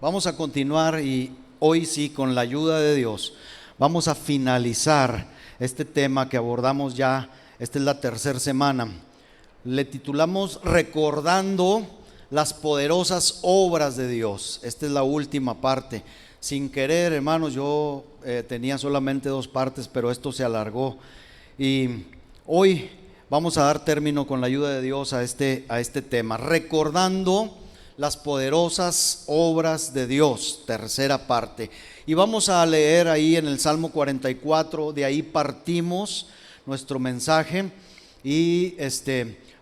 Vamos a continuar y hoy sí, con la ayuda de Dios, vamos a finalizar este tema que abordamos ya. Esta es la tercera semana. Le titulamos Recordando las poderosas obras de Dios. Esta es la última parte. Sin querer, hermanos, yo tenía solamente dos partes, pero esto se alargó. Y hoy vamos a dar término con la ayuda de Dios a este tema. Recordando las poderosas obras de Dios, tercera parte. Y vamos a leer ahí en el Salmo 44, de ahí partimos nuestro mensaje y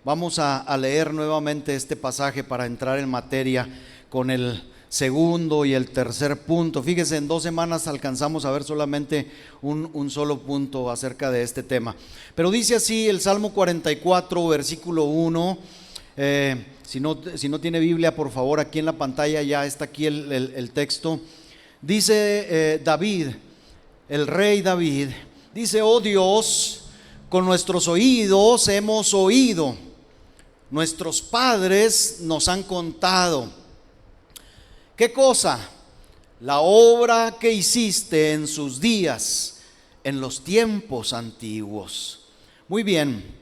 vamos a leer nuevamente este pasaje para entrar en materia con el segundo y el tercer punto. Fíjese, en 2 semanas alcanzamos a ver solamente un solo punto acerca de este tema. Pero dice así el Salmo 44, versículo 1. Si no tiene Biblia, por favor, aquí en la pantalla ya está aquí el texto. Dice David, el rey David, dice: oh Dios, con nuestros oídos hemos oído, nuestros padres nos han contado. ¿Qué cosa? La obra que hiciste en sus días, en los tiempos antiguos. Muy bien.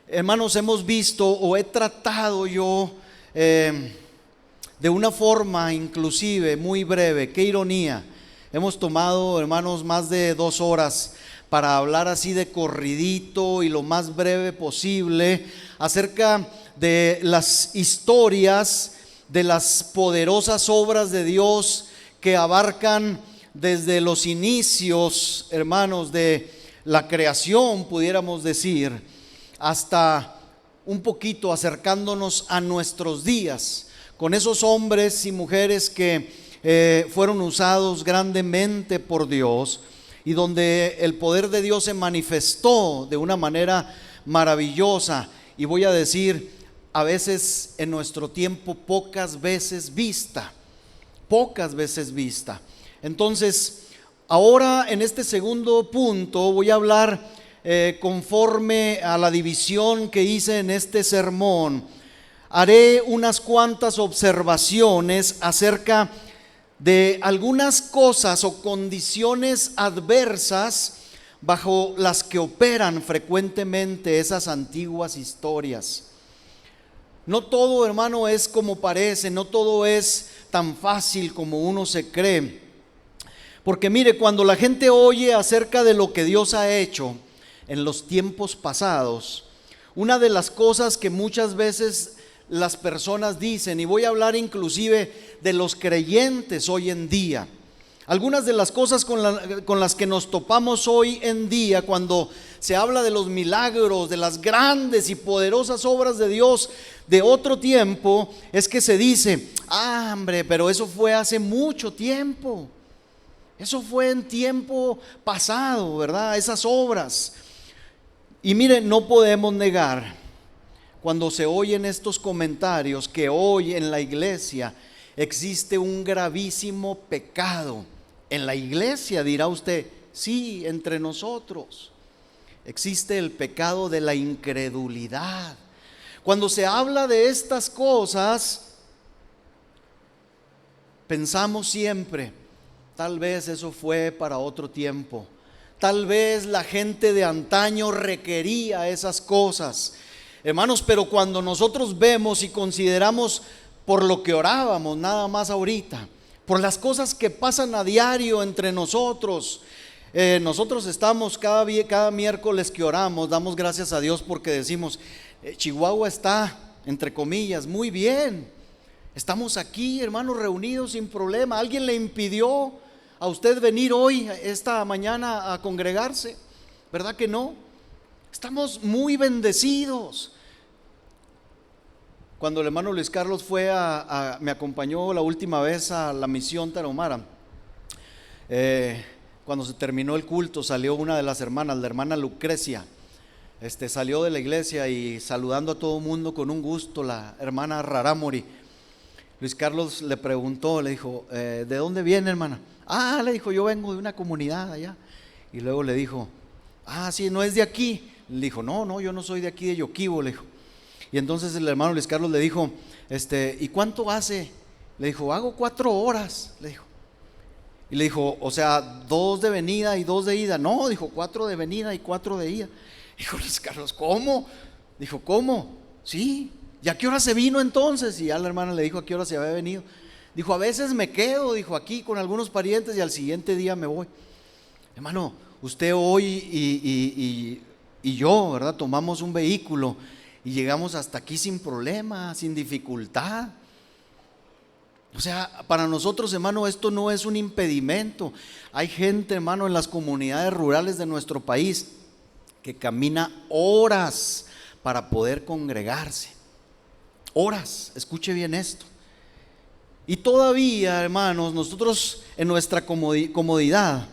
Hermanos, hemos visto o he tratado yo de una forma inclusive muy breve, qué ironía, hemos tomado, hermanos, más de 2 horas para hablar así de corridito y lo más breve posible acerca de las historias de las poderosas obras de Dios que abarcan desde los inicios, hermanos, de la creación, pudiéramos decir, hasta un poquito acercándonos a nuestros días, con esos hombres y mujeres que fueron usados grandemente por Dios y donde el poder de Dios se manifestó de una manera maravillosa, y voy a decir, a veces en nuestro tiempo pocas veces vista. Entonces, ahora en este segundo punto voy a hablar conforme a la división que hice en este sermón. Haré unas cuantas observaciones acerca de algunas cosas o condiciones adversas bajo las que operan frecuentemente esas antiguas historias. No todo, hermano, es como parece, no todo es tan fácil como uno se cree. Porque mire, cuando la gente oye acerca de lo que Dios ha hecho en los tiempos pasados, una de las cosas que muchas veces las personas dicen, y voy a hablar inclusive de los creyentes hoy en día, algunas de las cosas con las que nos topamos hoy en día cuando se habla de los milagros, de las grandes y poderosas obras de Dios de otro tiempo, es que se dice: hombre, pero eso fue hace mucho tiempo, eso fue en tiempo pasado, ¿verdad? Esas obras. Y miren, no podemos negar, cuando se oyen estos comentarios, que hoy en la iglesia existe un gravísimo pecado. En la iglesia, dirá usted, sí, entre nosotros existe el pecado de la incredulidad. Cuando se habla de estas cosas, pensamos siempre, tal vez eso fue para otro tiempo. Tal vez la gente de antaño requería esas cosas. Hermanos, pero cuando nosotros vemos y consideramos por lo que orábamos nada más ahorita, por las cosas que pasan a diario entre nosotros, nosotros estamos cada miércoles que oramos, damos gracias a Dios porque decimos: Chihuahua está, entre comillas, muy bien. Estamos aquí, hermanos, reunidos sin problema. ¿Alguien le impidió a usted venir hoy, esta mañana, a congregarse? ¿Verdad que no? Estamos muy bendecidos. Cuando el hermano Luis Carlos me acompañó la última vez a la misión Tarahumara, cuando se terminó el culto, salió una de las hermanas, la hermana Lucrecia, salió de la iglesia y saludando a todo mundo con un gusto, la hermana Raramori. Luis Carlos le preguntó, le dijo: ¿de dónde viene, hermana? Le dijo: yo vengo de una comunidad allá. Y luego le dijo: sí, ¿no es de aquí? Le dijo: no, yo no soy de aquí, de Yoquibo, le dijo. Y entonces el hermano Luis Carlos le dijo: ¿y cuánto hace Le dijo, hago 4 horas, le dijo. Y le dijo, o sea, 2 de venida y 2 de ida. No, dijo, 4 de venida y 4 de ida. Dijo Luis Carlos, ¿cómo? Dijo, ¿cómo? Sí. ¿Y a qué hora se vino entonces? Y ya la hermana le dijo a qué hora se había venido. Dijo, a veces me quedo, dijo, aquí con algunos parientes y al siguiente día me voy. Hermano, usted hoy y yo, ¿verdad? Tomamos un vehículo y llegamos hasta aquí sin problema, sin dificultad. O sea, para nosotros, hermano, esto no es un impedimento. Hay gente, hermano, en las comunidades rurales de nuestro país que camina horas para poder congregarse. Horas, escuche bien esto. Y todavía, hermanos, nosotros en nuestra comodidad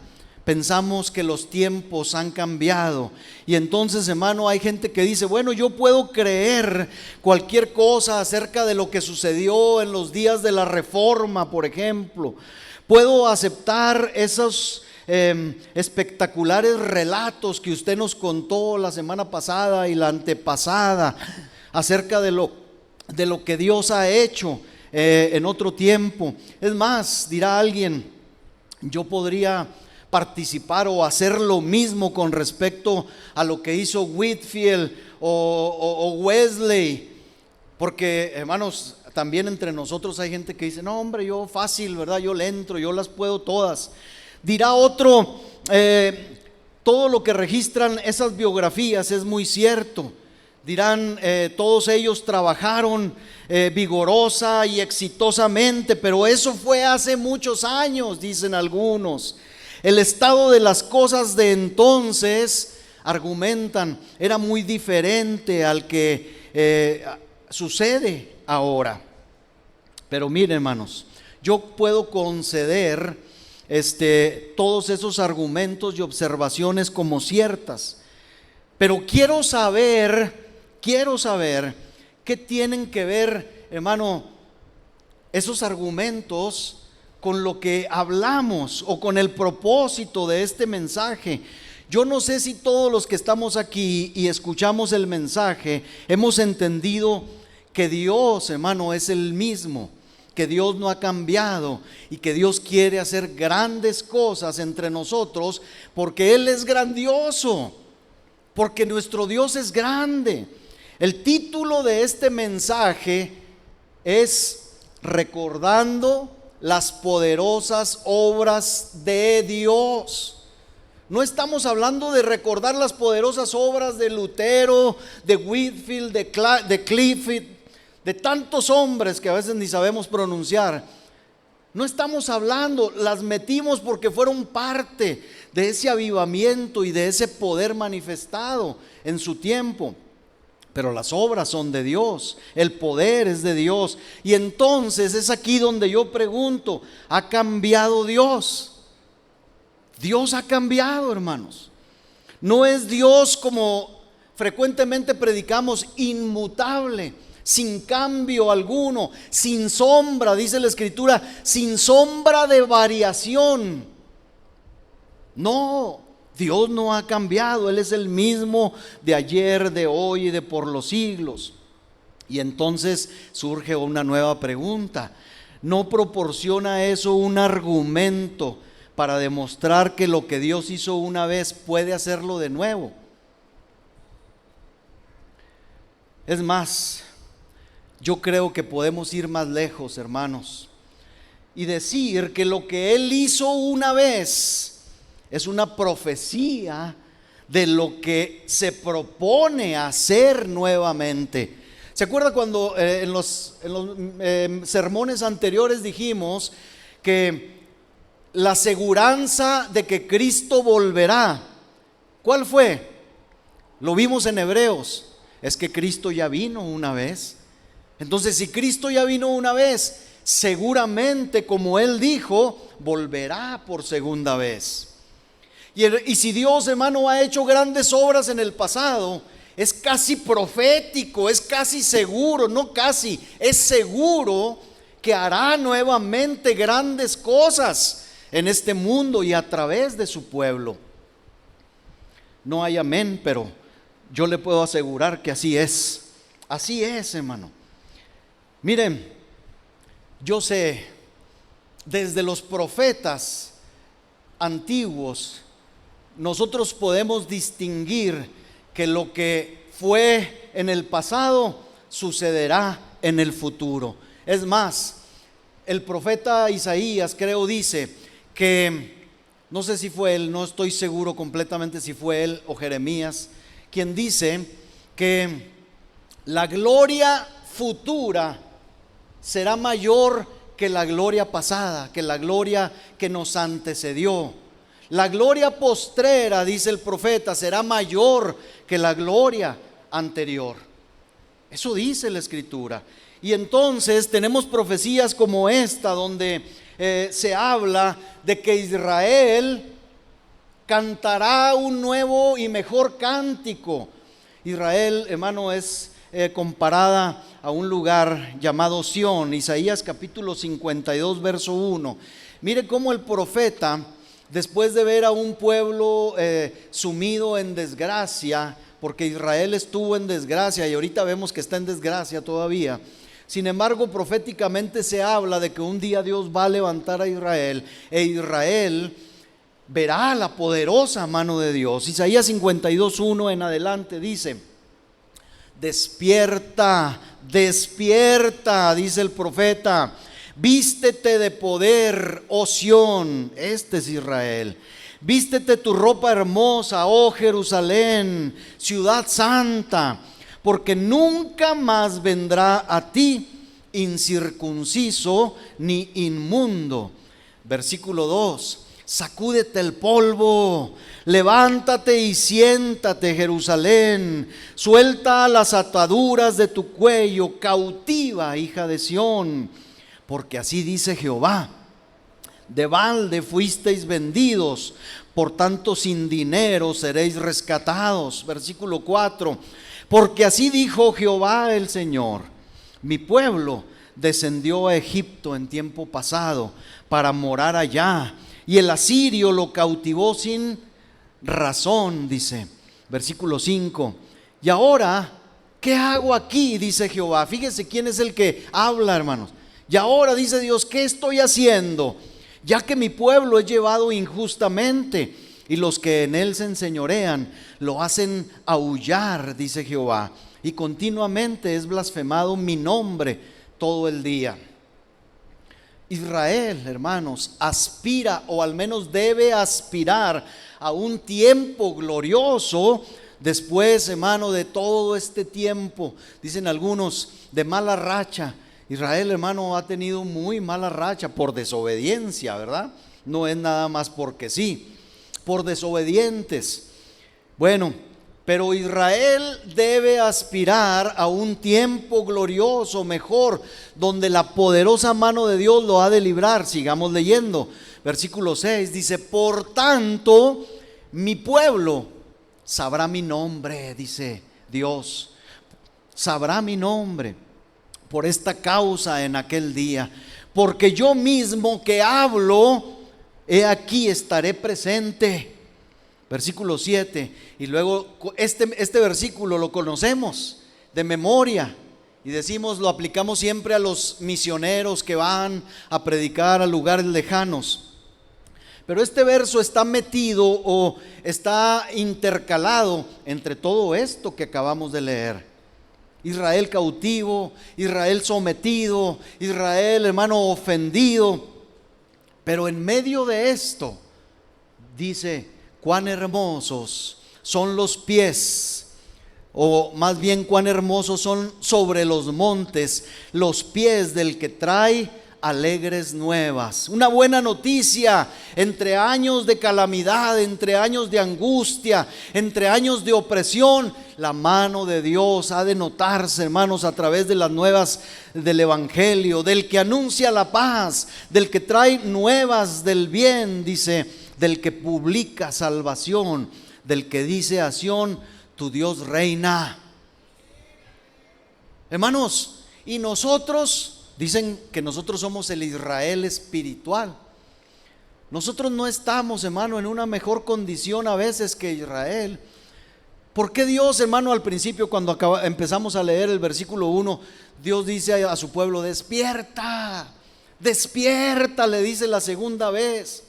pensamos que los tiempos han cambiado. Y entonces, hermano, hay gente que dice, bueno, yo puedo creer cualquier cosa acerca de lo que sucedió en los días de la Reforma, por ejemplo. Puedo aceptar esos espectaculares relatos que usted nos contó la semana pasada y la antepasada acerca de lo que Dios ha hecho en otro tiempo. Es más, dirá alguien, yo podría participar o hacer lo mismo con respecto a lo que hizo Whitefield o Wesley, porque, hermanos, también entre nosotros hay gente que dice, no hombre, yo fácil, ¿verdad? Yo le entro, yo las puedo todas. Dirá otro, todo lo que registran esas biografías es muy cierto. Dirán, todos ellos trabajaron vigorosa y exitosamente, pero eso fue hace muchos años, dicen algunos. El estado de las cosas de entonces, argumentan, era muy diferente al que sucede ahora. Pero miren, hermanos, yo puedo conceder todos esos argumentos y observaciones como ciertas, pero quiero saber qué tienen que ver, hermano, esos argumentos con lo que hablamos o con el propósito de este mensaje. Yo no sé si todos los que estamos aquí y escuchamos el mensaje hemos entendido que Dios, hermano, es el mismo, que Dios no ha cambiado y que Dios quiere hacer grandes cosas entre nosotros porque Él es grandioso, porque nuestro Dios es grande. El título de este mensaje es Recordando las poderosas obras de Dios. No estamos hablando de recordar las poderosas obras de Lutero, de Whitefield, de Clifford, de tantos hombres que a veces ni sabemos pronunciar. No estamos hablando, las metimos porque fueron parte de ese avivamiento y de ese poder manifestado en su tiempo. Pero las obras son de Dios, el poder es de Dios. Y entonces es aquí donde yo pregunto, ¿ha cambiado Dios? Dios ha cambiado, hermanos. No es Dios como frecuentemente predicamos, inmutable, sin cambio alguno, sin sombra, dice la Escritura, sin sombra de variación. No, Dios no ha cambiado, Él es el mismo de ayer, de hoy y de por los siglos. Y entonces surge una nueva pregunta. ¿No proporciona eso un argumento para demostrar que lo que Dios hizo una vez puede hacerlo de nuevo? Es más, yo creo que podemos ir más lejos, hermanos, y decir que lo que Él hizo una vez es una profecía de lo que se propone hacer nuevamente. ¿Se acuerda cuando en los sermones anteriores dijimos que la aseguranza de que Cristo volverá? ¿Cuál fue? Lo vimos en Hebreos. Es que Cristo ya vino una vez. Entonces, si Cristo ya vino una vez, seguramente, como Él dijo, volverá por segunda vez. Y si Dios, hermano, ha hecho grandes obras en el pasado, es casi profético, es casi seguro, no casi, es seguro que hará nuevamente grandes cosas en este mundo y a través de su pueblo. No hay amén, pero yo le puedo asegurar que así es, hermano. Miren, Yo sé, desde los profetas antiguos, nosotros podemos distinguir que lo que fue en el pasado sucederá en el futuro. Es más, el profeta Isaías, creo, dice que, no sé si fue él, no estoy seguro completamente si fue él o Jeremías, quien dice que la gloria futura será mayor que la gloria pasada, que la gloria que nos antecedió. La gloria postrera, dice el profeta, será mayor que la gloria anterior. Eso dice la Escritura. Y entonces tenemos profecías como esta, donde se habla de que Israel cantará un nuevo y mejor cántico. Israel, hermano, es comparada a un lugar llamado Sión. Isaías capítulo 52, verso 1. Mire cómo el profeta, después de ver a un pueblo sumido en desgracia, porque Israel estuvo en desgracia y ahorita vemos que está en desgracia todavía. Sin embargo, proféticamente se habla de que un día Dios va a levantar a Israel e Israel verá la poderosa mano de Dios. Isaías 52:1 en adelante dice: despierta, despierta, dice el profeta, vístete de poder, oh Sión. Este es Israel. Vístete tu ropa hermosa, oh Jerusalén, ciudad santa, porque nunca más vendrá a ti incircunciso ni inmundo. Versículo 2: sacúdete el polvo, levántate y siéntate, Jerusalén, suelta las ataduras de tu cuello, cautiva, hija de Sión, porque así dice Jehová: de balde fuisteis vendidos, por tanto sin dinero seréis rescatados. Versículo 4: porque así dijo Jehová el Señor: mi pueblo descendió a Egipto en tiempo pasado para morar allá, y el asirio lo cautivó sin razón, dice. Versículo 5: y ahora, ¿qué hago aquí? Dice Jehová. Fíjese quién es el que habla, hermanos. Y ahora, dice Dios, ¿qué estoy haciendo? Ya que mi pueblo es llevado injustamente, y los que en él se enseñorean lo hacen aullar, dice Jehová, y continuamente es blasfemado mi nombre todo el día. Israel, hermanos, aspira, o al menos debe aspirar, a un tiempo glorioso después, hermano, de todo este tiempo, dicen algunos, de mala racha. Israel, hermano, ha tenido muy mala racha por desobediencia, ¿verdad? No es nada más porque sí, por desobedientes. Bueno, pero Israel debe aspirar a un tiempo glorioso, mejor, donde la poderosa mano de Dios lo ha de librar. Sigamos leyendo. Versículo 6 dice: por tanto, mi pueblo sabrá mi nombre, dice Dios, sabrá mi nombre por esta causa en aquel día, porque yo mismo que hablo, he aquí estaré presente. Versículo 7, y luego este versículo lo conocemos de memoria y decimos, lo aplicamos siempre a los misioneros que van a predicar a lugares lejanos. Pero este verso está metido o está intercalado entre todo esto que acabamos de leer. Israel cautivo, Israel sometido, Israel, hermano, ofendido. Pero en medio de esto dice: cuán hermosos son los pies, o más bien cuán hermosos son sobre los montes los pies del que trae alegres nuevas. Una buena noticia entre años de calamidad, entre años de angustia, entre años de opresión. La mano de Dios ha de notarse, hermanos, a través de las nuevas del Evangelio, del que anuncia la paz, del que trae nuevas del bien, dice, del que publica salvación, del que dice a Sión: tu Dios reina. Hermanos, y nosotros, dicen que nosotros somos el Israel espiritual. Nosotros no estamos, hermano, en una mejor condición a veces que Israel. ¿Por qué Dios, hermano, al principio cuando empezamos a leer el versículo 1, Dios dice a su pueblo: despierta, Despierta, le dice la segunda vez.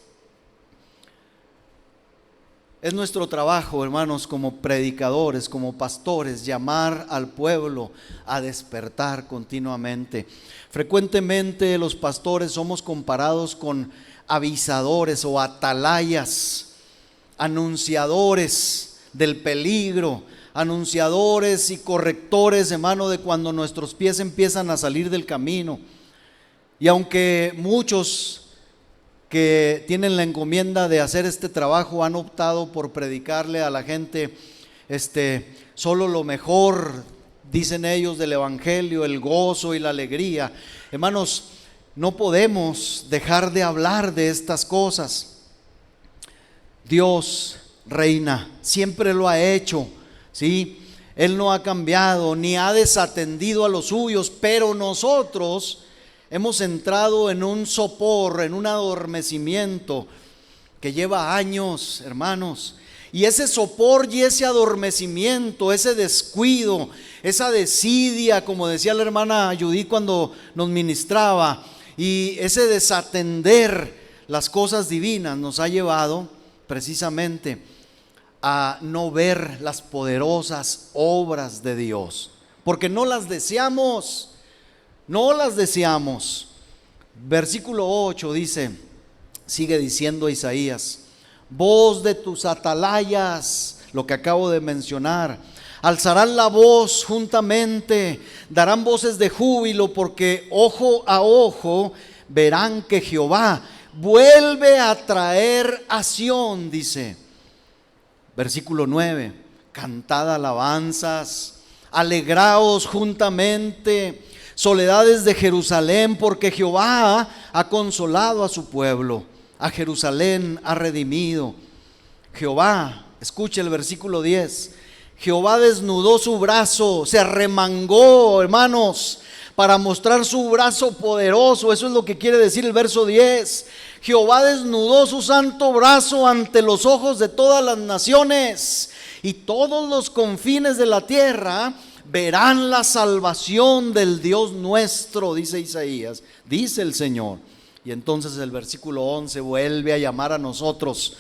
Es nuestro trabajo, hermanos, como predicadores, como pastores, llamar al pueblo a despertar continuamente. Frecuentemente los pastores somos comparados con avisadores o atalayas, anunciadores del peligro, anunciadores y correctores, hermano, de cuando nuestros pies empiezan a salir del camino. Y aunque muchos que tienen la encomienda de hacer este trabajo han optado por predicarle a la gente solo lo mejor, dicen ellos, del evangelio, el gozo y la alegría. Hermanos, no podemos dejar de hablar de estas cosas. Dios reina, siempre lo ha hecho, ¿sí? Él no ha cambiado ni ha desatendido a los suyos, pero nosotros hemos entrado en un sopor, en un adormecimiento que lleva años, hermanos. Y ese sopor y ese adormecimiento, ese descuido, esa desidia, como decía la hermana Judith cuando nos ministraba, y ese desatender las cosas divinas nos ha llevado precisamente a no ver las poderosas obras de Dios, porque no las deseamos. No las deseamos. Versículo 8 dice, sigue diciendo Isaías: voz de tus atalayas, lo que acabo de mencionar, alzarán la voz juntamente, darán voces de júbilo, porque ojo a ojo verán que Jehová vuelve a traer a Sión, dice. Versículo 9, cantad alabanzas, alegraos juntamente, soledades de Jerusalén, porque Jehová ha consolado a su pueblo, a Jerusalén ha redimido. Jehová, escuche el versículo 10, Jehová desnudó su brazo, se arremangó, hermanos, para mostrar su brazo poderoso. Eso es lo que quiere decir el verso 10. Jehová desnudó su santo brazo ante los ojos de todas las naciones, y todos los confines de la tierra verán la salvación del Dios nuestro, dice Isaías, dice el Señor. Y entonces el versículo 11 vuelve a llamar a nosotros.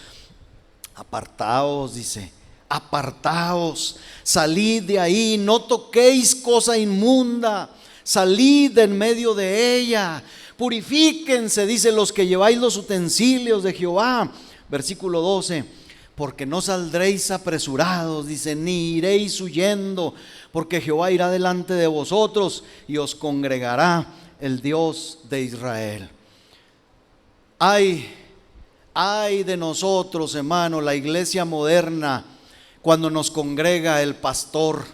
Apartaos, dice, apartaos, salid de ahí, no toquéis cosa inmunda, salid en medio de ella, purifíquense, dice, los que lleváis los utensilios de Jehová. Versículo 12, porque no saldréis apresurados, dice, ni iréis huyendo, porque Jehová irá delante de vosotros y os congregará el Dios de Israel. Ay de nosotros, hermano, la iglesia moderna, cuando nos congrega el pastor.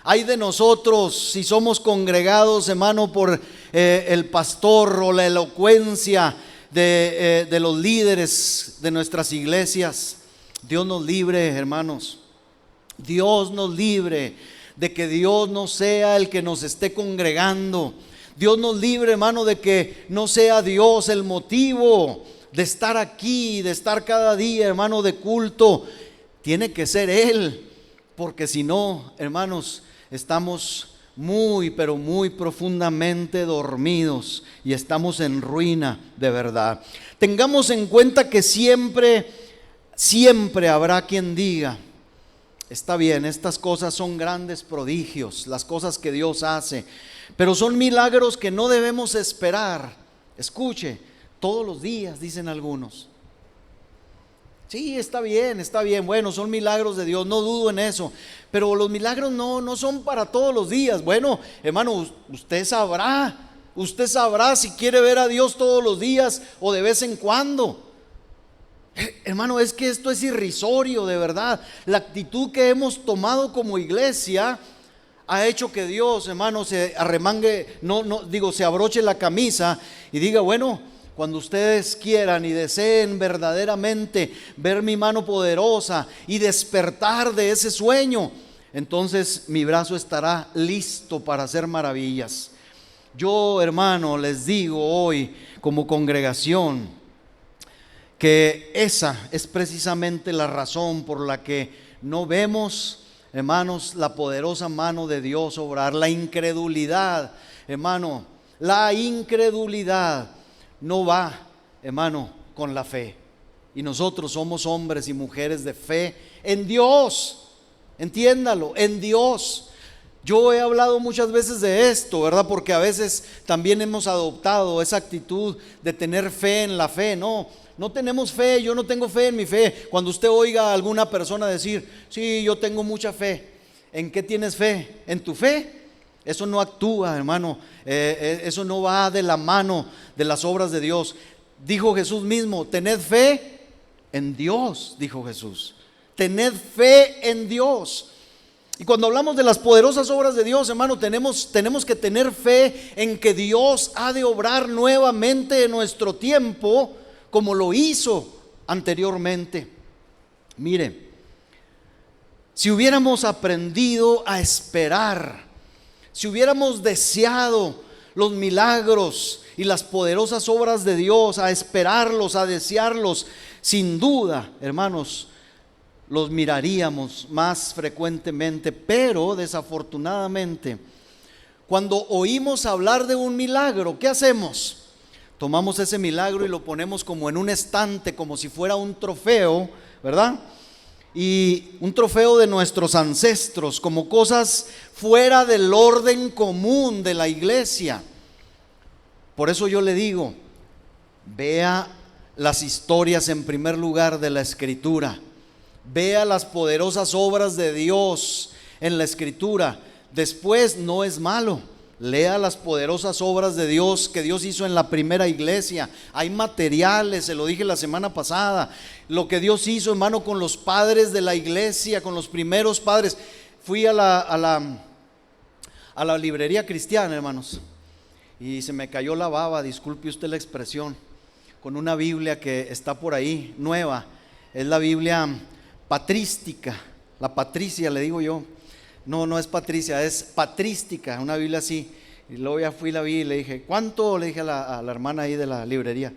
Ay de nosotros si somos congregados, hermano, por el pastor o la elocuencia de los líderes de nuestras iglesias. Dios nos libre, hermanos. Dios nos libre de que Dios no sea el que nos esté congregando. Dios nos libre, hermano, de que no sea Dios el motivo de estar aquí, de estar cada día, hermano, de culto. Tiene que ser Él, porque si no, hermanos, estamos muy, pero muy profundamente dormidos y estamos en ruina de verdad. Tengamos en cuenta que siempre habrá quien diga: está bien, estas cosas son grandes prodigios, las cosas que Dios hace, pero son milagros que no debemos esperar. Escuche, todos los días, dicen algunos. Sí, está bien, bueno, son milagros de Dios, no dudo en eso, pero los milagros no son para todos los días. Bueno, hermano, usted sabrá si quiere ver a Dios todos los días o de vez en cuando. Hermano, es que esto es irrisorio, de verdad. La actitud que hemos tomado como iglesia ha hecho que Dios, hermano, se arremangue, se abroche la camisa y diga: bueno, cuando ustedes quieran y deseen verdaderamente ver mi mano poderosa y despertar de ese sueño, entonces mi brazo estará listo para hacer maravillas. Yo, hermano, les digo hoy como congregación que esa es precisamente la razón por la que no vemos, hermanos, la poderosa mano de Dios obrar. La incredulidad, hermano, la incredulidad no va, hermano, con la fe. Y nosotros somos hombres y mujeres de fe en Dios. Entiéndalo, en Dios. Yo he hablado muchas veces de esto, ¿verdad? Porque a veces también hemos adoptado esa actitud de tener fe en la fe. No, no tenemos fe, yo no tengo fe en mi fe. Cuando usted oiga a alguna persona decir, sí, yo tengo mucha fe. ¿En qué tienes fe? ¿En tu fe? Eso no actúa, hermano. Eso no va de la mano de las obras de Dios. Dijo Jesús mismo, tened fe en Dios, dijo Jesús. Tened fe en Dios. Y cuando hablamos de las poderosas obras de Dios, hermano, tenemos que tener fe en que Dios ha de obrar nuevamente en nuestro tiempo como lo hizo anteriormente. Mire, si hubiéramos aprendido a esperar, si hubiéramos deseado los milagros y las poderosas obras de Dios, a esperarlos, a desearlos, sin duda, hermanos, los miraríamos más frecuentemente. Pero desafortunadamente, cuando oímos hablar de un milagro, ¿qué hacemos? Tomamos ese milagro y lo ponemos como en un estante, como si fuera un trofeo, ¿verdad? Y un trofeo de nuestros ancestros, como cosas fuera del orden común de la iglesia. Por eso yo le digo, vea las historias en primer lugar de la Escritura. Vea las poderosas obras de Dios en la Escritura. Después, no es malo, lea las poderosas obras de Dios que Dios hizo en la primera iglesia. Hay materiales, se lo dije la semana pasada, lo que Dios hizo, hermano, con los padres de la iglesia, con los primeros padres. Fui a la librería cristiana, hermanos, y se me cayó la baba, disculpe usted la expresión, con una Biblia que está por ahí, nueva. Es la Biblia patrística, la patricia le digo yo. No es patricia, es patrística, una Biblia así. Y luego ya fui, la vi y le dije, ¿cuánto? Le dije a la hermana ahí de la librería.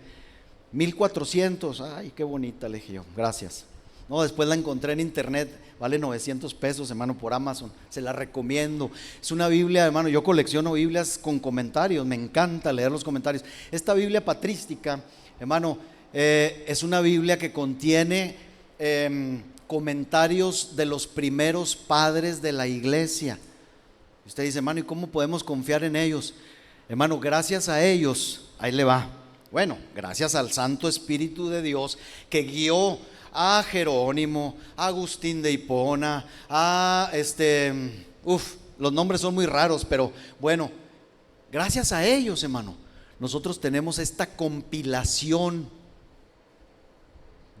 1400, ay, qué bonita, le dije yo, gracias. No, después la encontré en internet, vale 900 pesos, hermano, por Amazon, se la recomiendo. Es una Biblia, hermano, yo colecciono Biblias con comentarios, me encanta leer los comentarios. Esta Biblia patrística, hermano, es una Biblia que contiene comentarios de los primeros padres de la iglesia. Usted dice, hermano, ¿y cómo podemos confiar en ellos? Hermano, gracias a ellos, ahí le va. Bueno, gracias al Santo Espíritu de Dios que guió a Jerónimo, a Agustín de Hipona, los nombres son muy raros, pero bueno, gracias a ellos, hermano, nosotros tenemos esta compilación.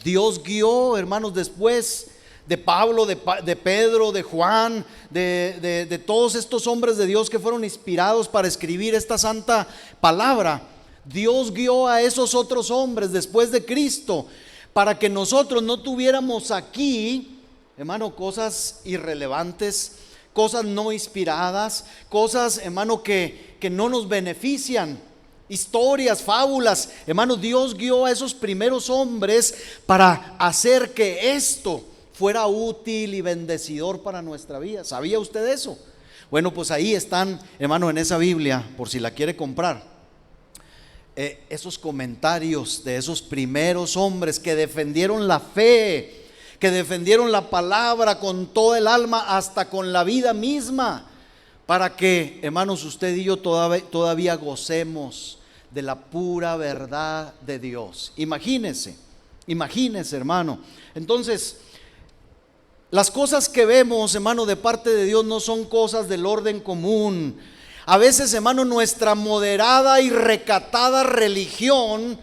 Dios guió, hermanos, después de Pablo, de Pedro, de Juan, de todos estos hombres de Dios que fueron inspirados para escribir esta santa palabra. Dios guió a esos otros hombres después de Cristo para que nosotros no tuviéramos aquí, hermano, cosas irrelevantes, cosas no inspiradas, cosas, hermano, que no nos benefician. Historias, fábulas, hermano. Dios guió a esos primeros hombres para hacer que esto fuera útil y bendecidor para nuestra vida. ¿Sabía usted eso? Bueno, pues ahí están, hermano, en esa Biblia, por si la quiere comprar, esos comentarios de esos primeros hombres que defendieron la fe, que defendieron la palabra con todo el alma, hasta con la vida misma, para que, hermanos, usted y yo todavía gocemos de la pura verdad de Dios. Imagínese, hermano. Entonces, las cosas que vemos, hermano, de parte de Dios no son cosas del orden común. A veces, hermano, nuestra moderada y recatada religión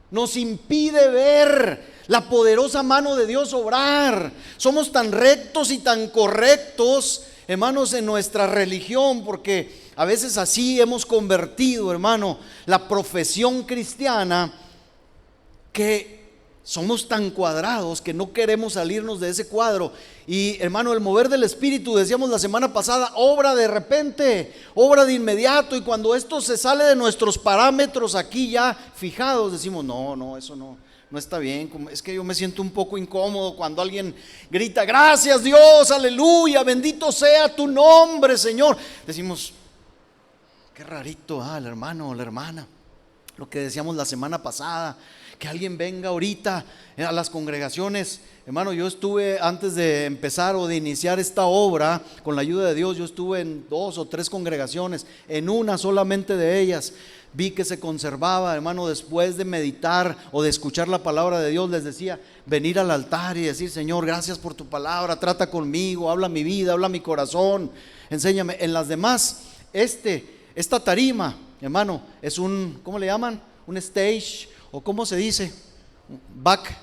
nos impide ver la poderosa mano de Dios obrar. Somos tan rectos y tan correctos, hermanos, en nuestra religión, porque a veces así hemos convertido, hermano, la profesión cristiana, que somos tan cuadrados que no queremos salirnos de ese cuadro. Y, hermano, el mover del Espíritu, decíamos la semana pasada, obra de repente, obra de inmediato. Y cuando esto se sale de nuestros parámetros aquí ya fijados, decimos, no, eso no está bien. Es que yo me siento un poco incómodo cuando alguien grita, gracias Dios, aleluya, bendito sea tu nombre, Señor. Decimos, qué rarito, el hermano o la hermana. lo que decíamos la semana pasada, que alguien venga ahorita a las congregaciones. Hermano, yo estuve antes de empezar o de iniciar esta obra, con la ayuda de Dios, yo estuve en 2 o 3 congregaciones, en una solamente de ellas vi que se conservaba, hermano, después de meditar o de escuchar la palabra de Dios, les decía, venir al altar y decir: Señor, gracias por tu palabra, trata conmigo, habla mi vida, habla mi corazón, enséñame. En las demás, esta tarima, hermano, es un, ¿cómo le llaman? Un stage, o ¿cómo se dice?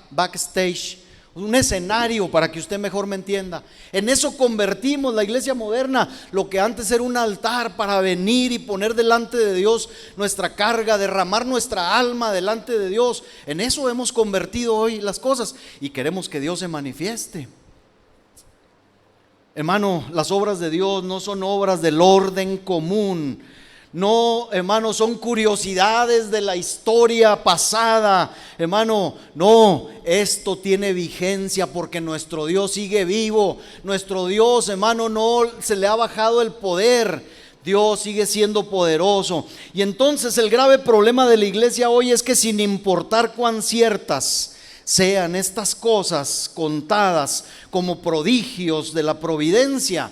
Backstage, un escenario, para que usted mejor me entienda. En eso convertimos la iglesia moderna, lo que antes era un altar para venir y poner delante de Dios nuestra carga, derramar nuestra alma delante de Dios. En eso hemos convertido hoy las cosas y queremos que Dios se manifieste. Hermano, las obras de Dios no son obras del orden común. No, hermano, son curiosidades de la historia pasada. Hermano, no, esto tiene vigencia porque nuestro Dios sigue vivo. Nuestro Dios, hermano, no se le ha bajado el poder. Dios sigue siendo poderoso. Y entonces el grave problema de la iglesia hoy es que, sin importar cuán ciertas sean estas cosas contadas como prodigios de la providencia,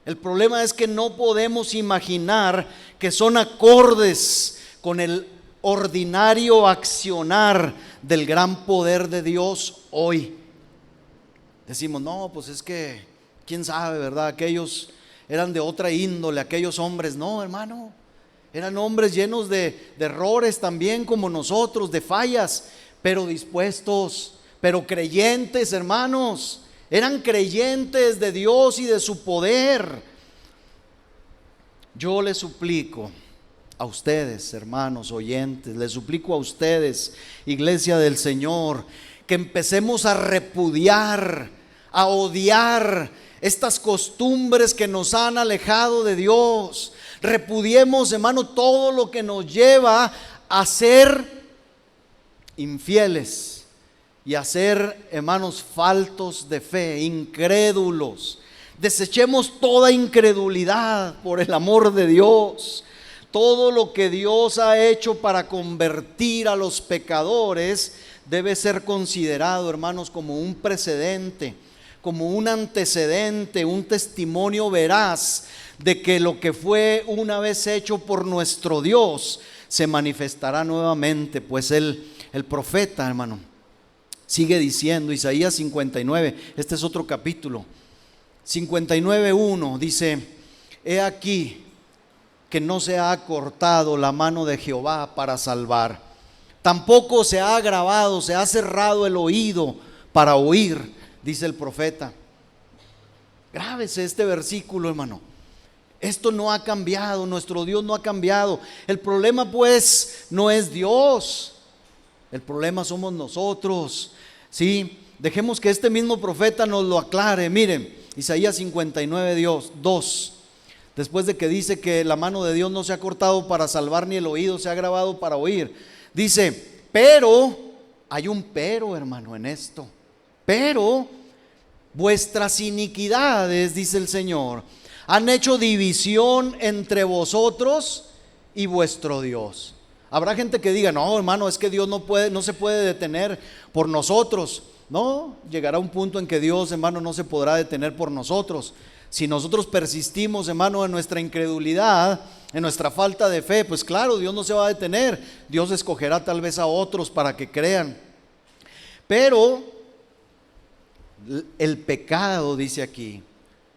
el problema es que no podemos imaginar que son acordes con el ordinario accionar del gran poder de Dios hoy. Decimos, no, pues es que quién sabe, ¿verdad? Aquellos eran de otra índole, aquellos hombres. No, hermano, eran hombres llenos de errores también como nosotros, de fallas, pero dispuestos, pero creyentes, hermanos. Eran creyentes de Dios y de su poder. Yo les suplico a ustedes, hermanos oyentes, les suplico a ustedes, iglesia del Señor, que empecemos a repudiar, a odiar estas costumbres que nos han alejado de Dios. Repudiemos, hermano, todo lo que nos lleva a ser infieles y a ser, hermanos, faltos de fe, incrédulos. Desechemos toda incredulidad por el amor de Dios. Todo lo que Dios ha hecho para convertir a los pecadores debe ser considerado, hermanos, como un precedente, como un antecedente, un testimonio veraz de que lo que fue una vez hecho por nuestro Dios se manifestará nuevamente. Pues el profeta, hermano, sigue diciendo, Isaías 59, este es otro capítulo, 59:1 dice: he aquí que no se ha acortado la mano de Jehová para salvar, tampoco se ha agravado, se ha cerrado el oído para oír, dice el profeta. Grábese este versículo, hermano. Esto no ha cambiado, nuestro Dios no ha cambiado. El problema, pues, no es Dios, el problema somos nosotros. Sí, dejemos que este mismo profeta nos lo aclare. Miren, Isaías 59:2, después de que dice que la mano de Dios no se ha cortado para salvar, ni el oído se ha agravado para oír, dice: pero, hay un pero, hermano, en esto. Pero vuestras iniquidades, dice el Señor, han hecho división entre vosotros y vuestro Dios. Habrá gente que diga: no, hermano, es que Dios no se puede detener por nosotros. No, llegará un punto en que Dios, hermano, no se podrá detener por nosotros. Si nosotros persistimos, hermano, en nuestra incredulidad, en nuestra falta de fe, pues claro, Dios no se va a detener. Dios escogerá tal vez a otros para que crean. Pero el pecado, dice aquí,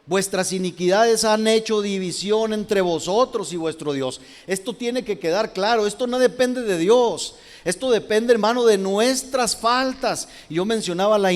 vuestras iniquidades han hecho división entre vosotros y vuestro Dios. Esto tiene que quedar claro. Esto no depende de Dios. Esto depende, hermano, de nuestras faltas. Yo mencionaba la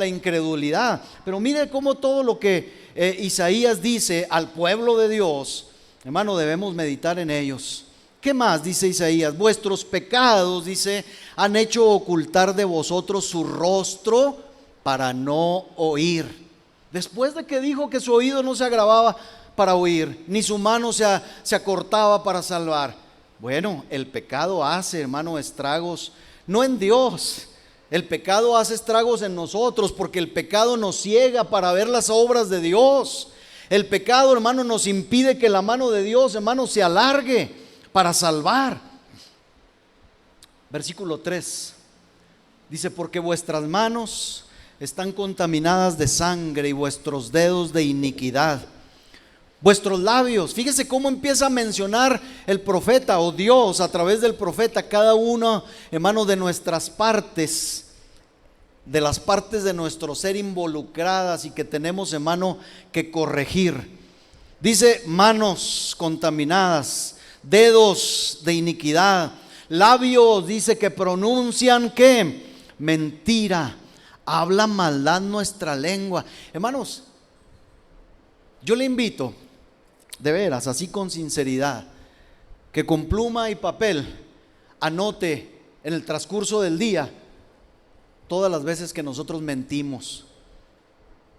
incredulidad. Pero mire cómo todo lo que Isaías dice al pueblo de Dios, hermano, debemos meditar en ellos. ¿Qué más dice Isaías? Vuestros pecados, dice, han hecho ocultar de vosotros su rostro para no oír. Después de que dijo que su oído no se agravaba para oír, ni su mano se acortaba para salvar. Bueno, el pecado hace, hermano, estragos, no en Dios. El pecado hace estragos en nosotros, porque el pecado nos ciega para ver las obras de Dios. El pecado, hermano, nos impide que la mano de Dios, hermano, se alargue para salvar. Versículo 3 dice: porque vuestras manos están contaminadas de sangre y vuestros dedos de iniquidad. Vuestros labios, fíjese cómo empieza a mencionar el profeta o Dios a través del profeta cada uno, hermano, de nuestras partes, de las partes de nuestro ser involucradas y que tenemos, hermano, que corregir. Dice: manos contaminadas, dedos de iniquidad, labios, dice, que pronuncian ¿qué? Mentira, habla maldad nuestra lengua. Hermanos, yo le invito, de veras, así con sinceridad, que con pluma y papel anote en el transcurso del día todas las veces que nosotros mentimos.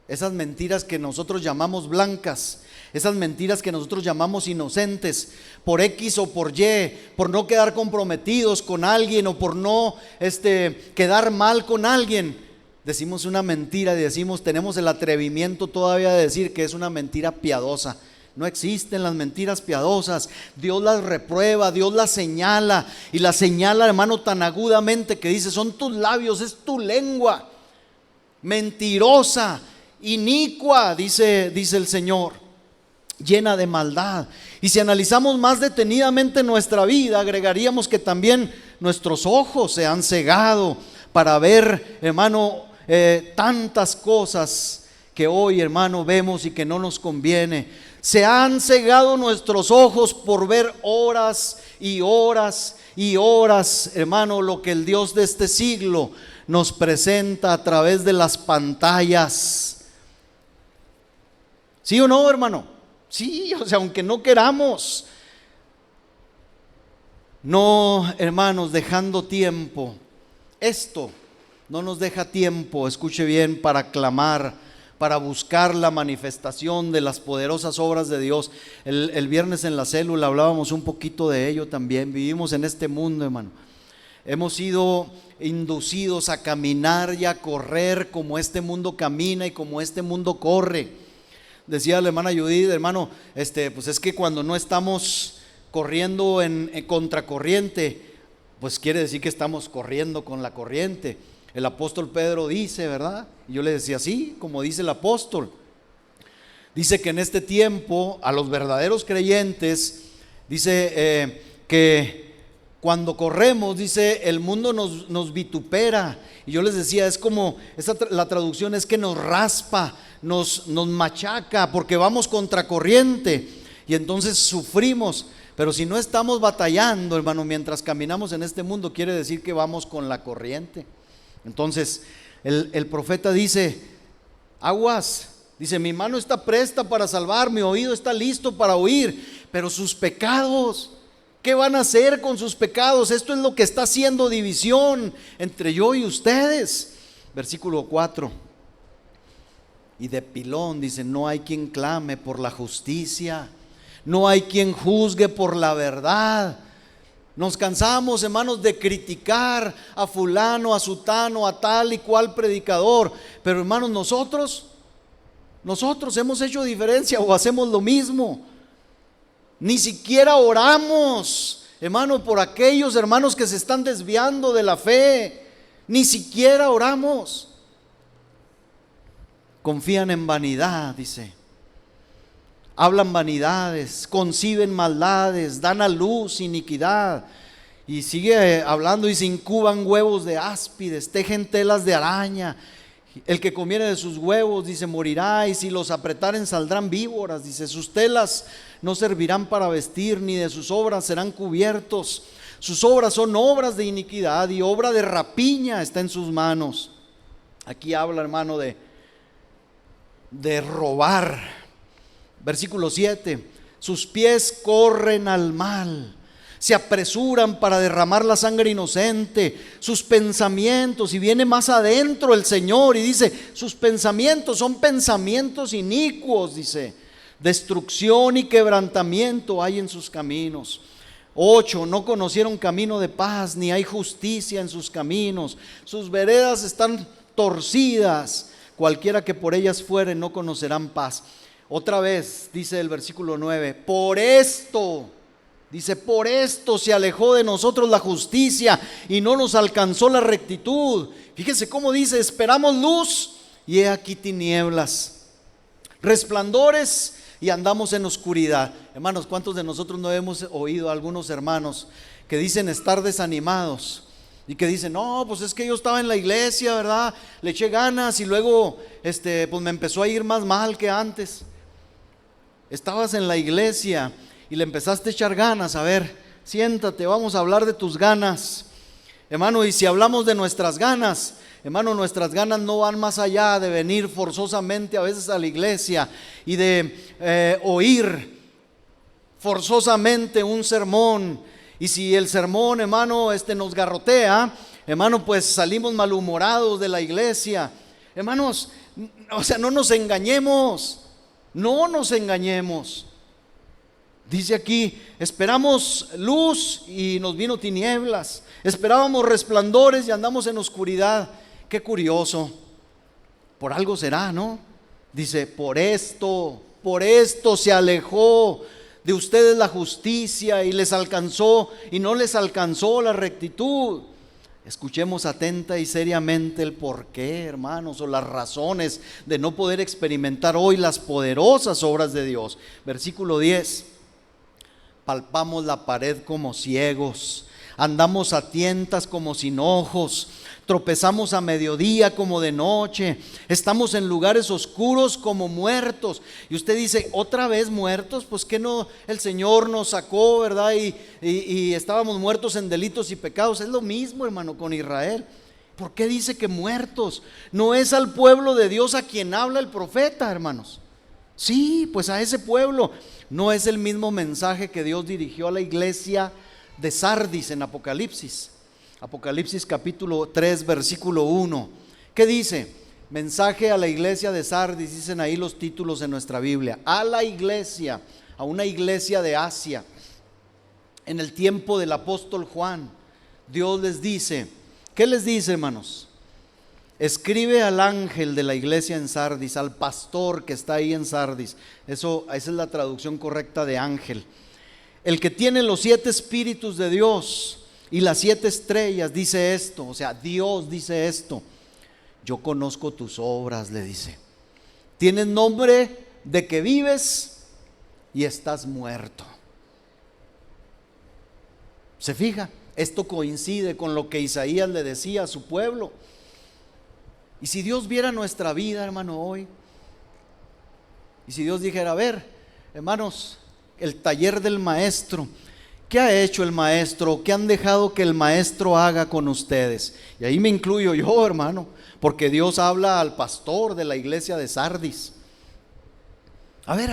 Esas mentiras que nosotros llamamos blancas, esas mentiras que nosotros llamamos inocentes, por X o por Y, por no quedar comprometidos con alguien o por no quedar mal con alguien. Decimos una mentira y decimos, tenemos el atrevimiento todavía de decir que es una mentira piadosa. No existen las mentiras piadosas. Dios las reprueba, Dios las señala, y las señala, hermano, tan agudamente que dice: son tus labios, es tu lengua, mentirosa, inicua, dice el Señor, llena de maldad. Y si analizamos más detenidamente nuestra vida, agregaríamos que también nuestros ojos se han cegado para ver, hermano, tantas cosas que hoy, hermano, vemos y que no nos conviene. Se han cegado nuestros ojos por ver horas y horas y horas, hermano, lo que el Dios de este siglo nos presenta a través de las pantallas. ¿Sí o no, hermano? Sí, o sea, aunque no queramos. No, hermanos, dejando tiempo. Esto no nos deja tiempo, escuche bien, para clamar, para buscar la manifestación de las poderosas obras de Dios. El viernes en la célula hablábamos un poquito de ello también. Vivimos en este mundo, hermano. Hemos sido inducidos a caminar y a correr como este mundo camina y como este mundo corre. Decía la hermana Judith: hermano, pues es que cuando no estamos corriendo en contracorriente, pues quiere decir que estamos corriendo con la corriente. El apóstol Pedro dice, ¿verdad? Y yo le decía: sí, como dice el apóstol. Dice que en este tiempo a los verdaderos creyentes, dice que cuando corremos, dice, el mundo nos vitupera. Y yo les decía, es como, la traducción es que nos raspa, nos machaca, porque vamos contracorriente y entonces sufrimos. Pero si no estamos batallando, hermano, mientras caminamos en este mundo, quiere decir que vamos con la corriente. Entonces el profeta dice: aguas, dice, mi mano está presta para salvar, mi oído está listo para oír, pero sus pecados, ¿qué van a hacer con sus pecados? Esto es lo que está haciendo división entre yo y ustedes. Versículo 4: y de pilón, dice, no hay quien clame por la justicia, no hay quien juzgue por la verdad. Nos cansamos, hermanos, de criticar a fulano, a sutano, a tal y cual predicador. Pero, hermanos, nosotros hemos hecho diferencia o hacemos lo mismo. Ni siquiera oramos, hermano, por aquellos hermanos que se están desviando de la fe. Ni siquiera oramos. Confían en vanidad, dice. Hablan vanidades, conciben maldades, dan a luz iniquidad. Y sigue hablando, y se incuban huevos de áspides, tejen telas de araña. El que comiere de sus huevos, dice, morirá, y si los apretaren saldrán víboras. Dice, sus telas no servirán para vestir, ni de sus obras serán cubiertos. Sus obras son obras de iniquidad, y obra de rapiña está en sus manos. Aquí habla, hermano, de robar. Versículo 7: sus pies corren al mal, se apresuran para derramar la sangre inocente. Sus pensamientos, y viene más adentro el Señor y dice, sus pensamientos son pensamientos inicuos, dice, destrucción y quebrantamiento hay en sus caminos. 8: no conocieron camino de paz, ni hay justicia en sus caminos. Sus veredas están torcidas, cualquiera que por ellas fuere no conocerán paz. Otra vez dice el versículo 9: por esto Dice, por esto se alejó de nosotros la justicia y no nos alcanzó la rectitud. Fíjense cómo dice, esperamos luz y he aquí tinieblas, resplandores y andamos en oscuridad. Hermanos, ¿cuántos de nosotros no hemos oído a algunos hermanos que dicen estar desanimados? Y que dicen, no, pues es que yo estaba en la iglesia, ¿verdad? Le eché ganas y luego pues me empezó a ir más mal que antes. Estabas en la iglesia y le empezaste a echar ganas. A ver, siéntate, vamos a hablar de tus ganas, hermano. Y si hablamos de nuestras ganas, hermano, nuestras ganas no van más allá de venir forzosamente a veces a la iglesia y de oír forzosamente un sermón. Y si el sermón, hermano, nos garrotea, hermano, pues salimos malhumorados de la iglesia. Hermanos, o sea, no nos engañemos, no nos engañemos. Dice aquí, esperamos luz y nos vino tinieblas, esperábamos resplandores y andamos en oscuridad. Qué curioso, por algo será, ¿no? Dice, por esto se alejó de ustedes la justicia y les alcanzó y no les alcanzó la rectitud. Escuchemos atenta y seriamente el porqué, hermanos, o las razones de no poder experimentar hoy las poderosas obras de Dios. Versículo 10. Palpamos la pared como ciegos, andamos a tientas como sin ojos, tropezamos a mediodía como de noche, estamos en lugares oscuros como muertos. Y usted dice, ¿otra vez muertos? Pues que no, el Señor nos sacó, ¿verdad? Y estábamos muertos en delitos y pecados. Es lo mismo, hermano, con Israel. ¿Por qué dice que muertos? No es al pueblo de Dios a quien habla el profeta, hermanos. Sí, pues a ese pueblo. No es el mismo mensaje que Dios dirigió a la iglesia de Sardis en Apocalipsis. Apocalipsis capítulo 3 versículo 1. ¿Qué dice? Mensaje a la iglesia de Sardis, dicen ahí los títulos en nuestra Biblia. A la iglesia, a una iglesia de Asia. En el tiempo del apóstol Juan, Dios les dice, ¿qué les dice, hermanos? Escribe al ángel de la iglesia en Sardis, al pastor que está ahí en Sardis. Esa es la traducción correcta de ángel. El que tiene los 7 espíritus de Dios y las 7 estrellas dice esto, o sea, Dios dice esto. Yo conozco tus obras, le dice. Tienes nombre de que vives y estás muerto. ¿Se fija? Esto coincide con lo que Isaías le decía a su pueblo. Y si Dios viera nuestra vida, hermano, hoy, y si Dios dijera, a ver, hermanos, el taller del maestro, ¿qué ha hecho el maestro? ¿Qué han dejado que el maestro haga con ustedes? Y ahí me incluyo yo, hermano, porque Dios habla al pastor de la iglesia de Sardis. A ver,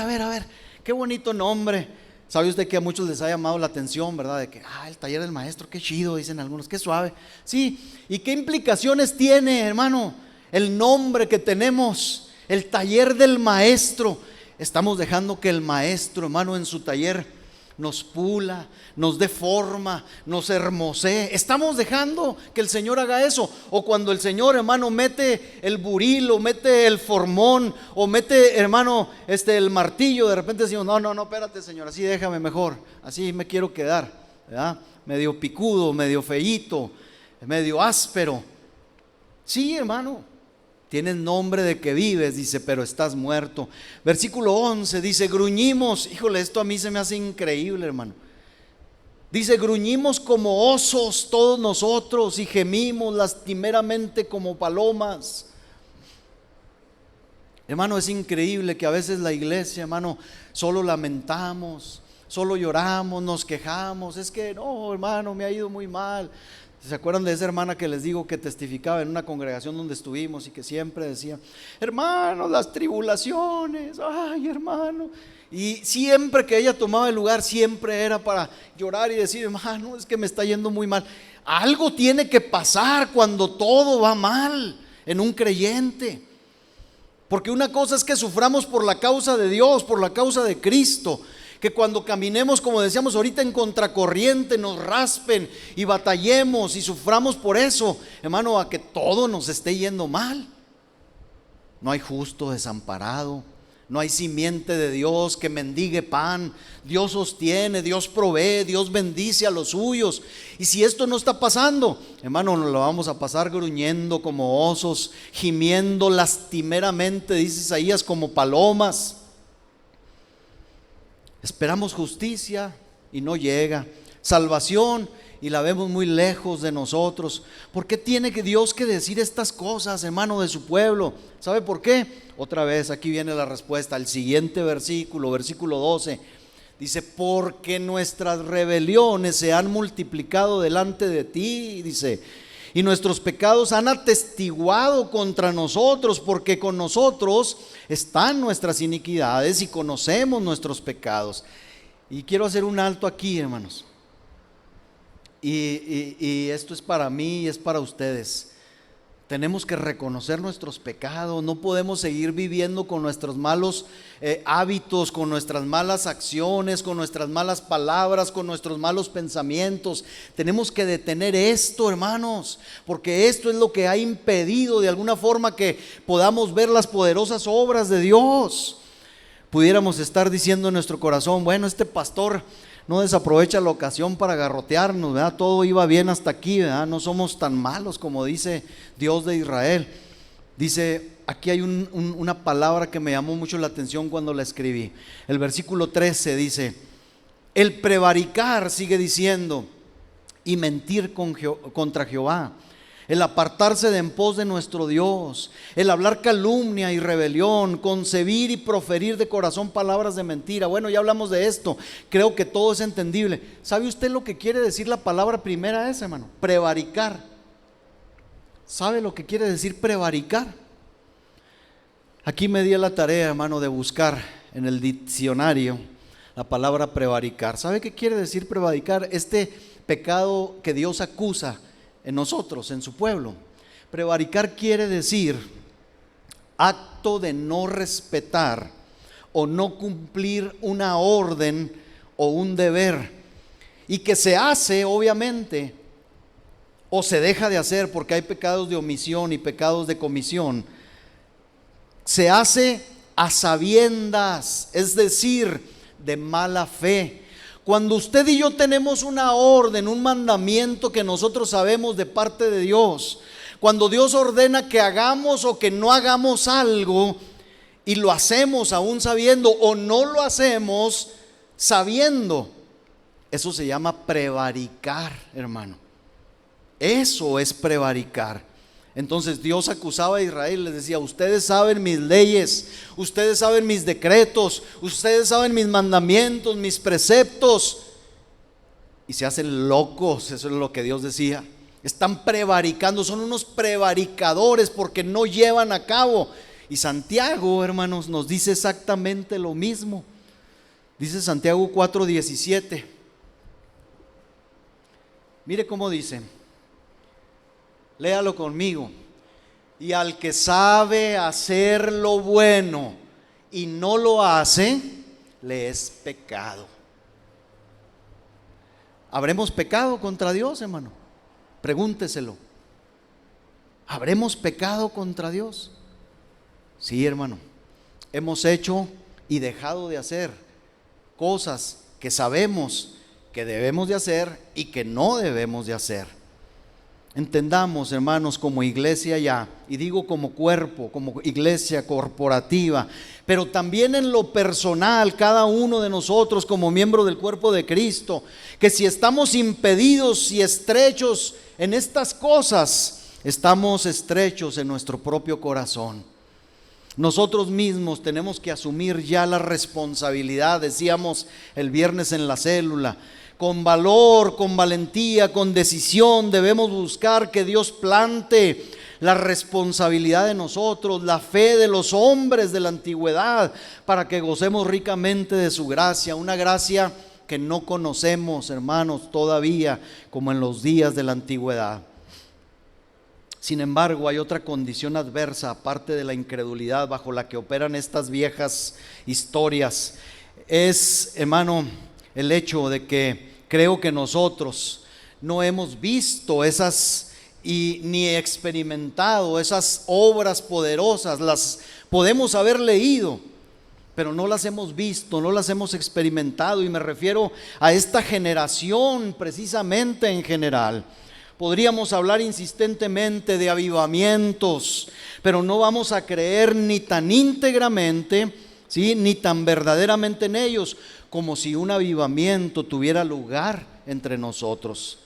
qué bonito nombre. ¿Sabe usted que a muchos les ha llamado la atención, verdad? De que, el taller del maestro, qué chido, dicen algunos, qué suave. Sí, ¿y qué implicaciones tiene, hermano, el nombre que tenemos, el taller del maestro? Estamos dejando que el maestro, hermano, en su taller nos pula, nos dé forma, nos hermosee. Estamos dejando que el Señor haga eso. O cuando el Señor, hermano, mete el buril, o mete el formón, o mete, hermano, el martillo, de repente decimos, no, espérate, Señor, así déjame mejor, así me quiero quedar, ¿verdad? Medio picudo, medio feíto, medio áspero. Sí, hermano, tienes nombre de que vives, dice, pero estás muerto. Versículo 11 dice, gruñimos. Híjole, esto a mí se me hace increíble, hermano. Dice, gruñimos como osos todos nosotros y gemimos lastimeramente como palomas. Hermano, es increíble que a veces la iglesia, hermano, solo lamentamos, solo lloramos, nos quejamos. Es que no, hermano, me ha ido muy mal. ¿Se acuerdan de esa hermana que les digo que testificaba en una congregación donde estuvimos y que siempre decía, hermano, las tribulaciones, ay, hermano? Y siempre que ella tomaba el lugar, siempre era para llorar y decir, hermano, es que me está yendo muy mal. Algo tiene que pasar cuando todo va mal en un creyente. Porque una cosa es que suframos por la causa de Dios, por la causa de Cristo. Que cuando caminemos, como decíamos ahorita, en contracorriente, nos raspen y batallemos y suframos por eso, hermano, a que todo nos esté yendo mal. No hay justo desamparado, no hay simiente de Dios que mendigue pan. Dios sostiene, Dios provee, Dios bendice a los suyos. Y si esto no está pasando, hermano, nos lo vamos a pasar gruñendo como osos, gimiendo lastimeramente, dice Isaías, como palomas. Esperamos justicia y no llega, salvación y la vemos muy lejos de nosotros. ¿Por qué tiene Dios que decir estas cosas, hermano, de su pueblo? ¿Sabe por qué? Otra vez aquí viene la respuesta, el siguiente versículo, versículo 12. Dice, porque nuestras rebeliones se han multiplicado delante de ti, dice, y nuestros pecados han atestiguado contra nosotros, porque con nosotros están nuestras iniquidades y conocemos nuestros pecados. Y quiero hacer un alto aquí, hermanos. Y esto es para mí y es para ustedes. Tenemos que reconocer nuestros pecados. No podemos seguir viviendo con nuestros malos hábitos, con nuestras malas acciones, con nuestras malas palabras, con nuestros malos pensamientos. Tenemos que detener esto, hermanos, porque esto es lo que ha impedido de alguna forma que podamos ver las poderosas obras de Dios. Pudiéramos estar diciendo en nuestro corazón, bueno, este pastor no desaprovecha la ocasión para garrotearnos, ¿verdad? Todo iba bien hasta aquí, ¿verdad? No somos tan malos como dice Dios de Israel. Dice, aquí hay una palabra que me llamó mucho la atención cuando la escribí. El versículo 13 dice, el prevaricar, sigue diciendo, y mentir contra Jehová, el apartarse de en pos de nuestro Dios, el hablar calumnia y rebelión, concebir y proferir de corazón palabras de mentira. Bueno, ya hablamos de esto, creo que todo es entendible. ¿Sabe usted lo que quiere decir la palabra primera esa, hermano? Prevaricar. ¿Sabe lo que quiere decir prevaricar? Aquí me di la tarea, hermano, de buscar en el diccionario la palabra prevaricar. ¿Sabe qué quiere decir prevaricar? Este pecado que Dios acusa en nosotros, en su pueblo. Prevaricar quiere decir acto de no respetar o no cumplir una orden o un deber, y que se hace obviamente o se deja de hacer, porque hay pecados de omisión y pecados de comisión. Se hace a sabiendas, es decir, de mala fe. Cuando usted y yo tenemos una orden, un mandamiento que nosotros sabemos de parte de Dios, cuando Dios ordena que hagamos o que no hagamos algo y lo hacemos aún sabiendo, o no lo hacemos sabiendo, eso se llama prevaricar, hermano. Eso es prevaricar. Entonces Dios acusaba a Israel, les decía, ustedes saben mis leyes, ustedes saben mis decretos, ustedes saben mis mandamientos, mis preceptos, y se hacen locos. Eso es lo que Dios decía. Están prevaricando, son unos prevaricadores porque no llevan a cabo. Y Santiago, hermanos, nos dice exactamente lo mismo. Dice Santiago 4:17. Mire cómo dice. Léalo conmigo. Y al que sabe hacer lo bueno y no lo hace, le es pecado. ¿Habremos pecado contra Dios, hermano? Pregúnteselo. ¿Habremos pecado contra Dios? Sí, hermano. Hemos hecho y dejado de hacer cosas que sabemos que debemos de hacer y que no debemos de hacer. Entendamos, hermanos, como iglesia ya, y digo como cuerpo, como iglesia corporativa, pero también en lo personal, cada uno de nosotros como miembro del cuerpo de Cristo, que si estamos impedidos y estrechos en estas cosas, estamos estrechos en nuestro propio corazón. Nosotros mismos tenemos que asumir ya la responsabilidad, decíamos el viernes en la célula. Con valor, con valentía, con decisión debemos buscar que Dios plante la responsabilidad de nosotros, la fe de los hombres de la antigüedad, para que gocemos ricamente de su gracia, una gracia que no conocemos, hermanos, todavía como en los días de la antigüedad. Sin embargo, hay otra condición adversa, aparte de la incredulidad bajo la que operan estas viejas historias. Es, hermano, el hecho de que creo que nosotros no hemos visto esas y ni experimentado esas obras poderosas. Las podemos haber leído, pero no las hemos visto, no las hemos experimentado, y me refiero a esta generación precisamente en general. Podríamos hablar insistentemente de avivamientos, pero no vamos a creer ni tan íntegramente, ¿sí?, ni tan verdaderamente en ellos, como si un avivamiento tuviera lugar entre nosotros.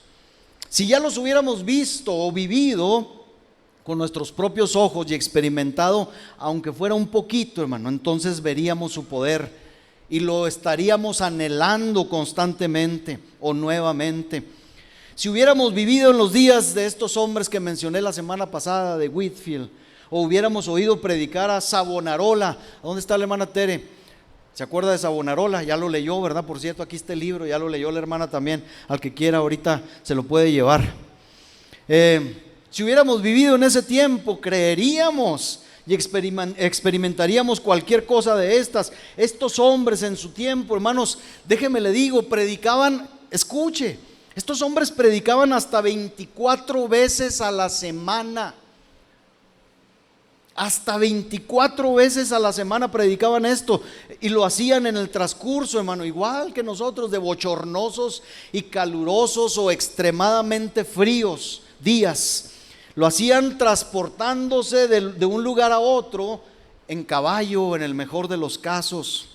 Si ya los hubiéramos visto o vivido con nuestros propios ojos y experimentado, aunque fuera un poquito, hermano, entonces veríamos su poder y lo estaríamos anhelando constantemente o nuevamente. Si hubiéramos vivido en los días de estos hombres que mencioné la semana pasada de Whitefield, o hubiéramos oído predicar a Savonarola. ¿Dónde está la hermana Tere? ¿Se acuerda de Savonarola? Ya lo leyó, ¿verdad? Por cierto, aquí está el libro, ya lo leyó la hermana también. Al que quiera ahorita se lo puede llevar. Si hubiéramos vivido en ese tiempo, creeríamos y experimentaríamos cualquier cosa de estas. Estos hombres en su tiempo, hermanos, déjeme le digo, predicaban, escuche, estos hombres predicaban hasta 24 veces a la semana. Hasta 24 veces a la semana predicaban esto, y lo hacían en el transcurso, hermano, igual que nosotros, de bochornosos y calurosos o extremadamente fríos días. Lo hacían transportándose de un lugar a otro en caballo, en el mejor de los casos.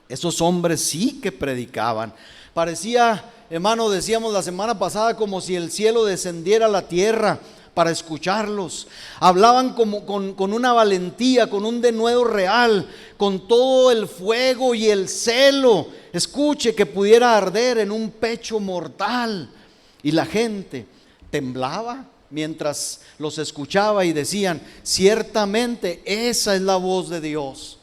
Esos hombres sí que predicaban. Parecía, hermano, decíamos la semana pasada, como si el cielo descendiera a la tierra para escucharlos. Hablaban como con una valentía, con un denuedo real, con todo el fuego y el celo, escuche, que pudiera arder en un pecho mortal. Y la gente temblaba mientras los escuchaba y decían: ciertamente esa es la voz de Dios.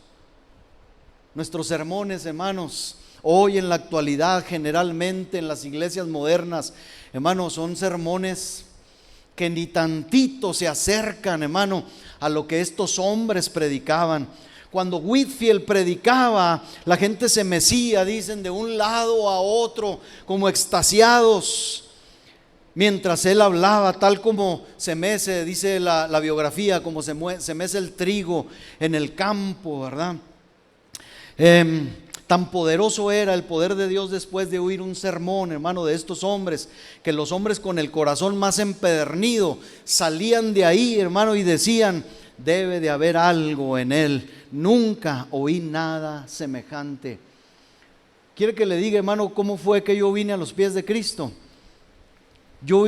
Nuestros sermones, hermanos, hoy en la actualidad, generalmente en las iglesias modernas, hermanos, son sermones que ni tantito se acercan, hermano, a lo que estos hombres predicaban. Cuando Whitefield predicaba, la gente se mecía, dicen, de un lado a otro, como extasiados, mientras él hablaba, tal como se mece, dice la biografía, como se mece el trigo en el campo, ¿verdad? Tan poderoso era el poder de Dios después de oír un sermón, hermano, de estos hombres, que los hombres con el corazón más empedernido salían de ahí, hermano, y decían: debe de haber algo en él, nunca oí nada semejante. ¿Quiere que le diga, hermano, cómo fue que yo vine a los pies de Cristo? Yo,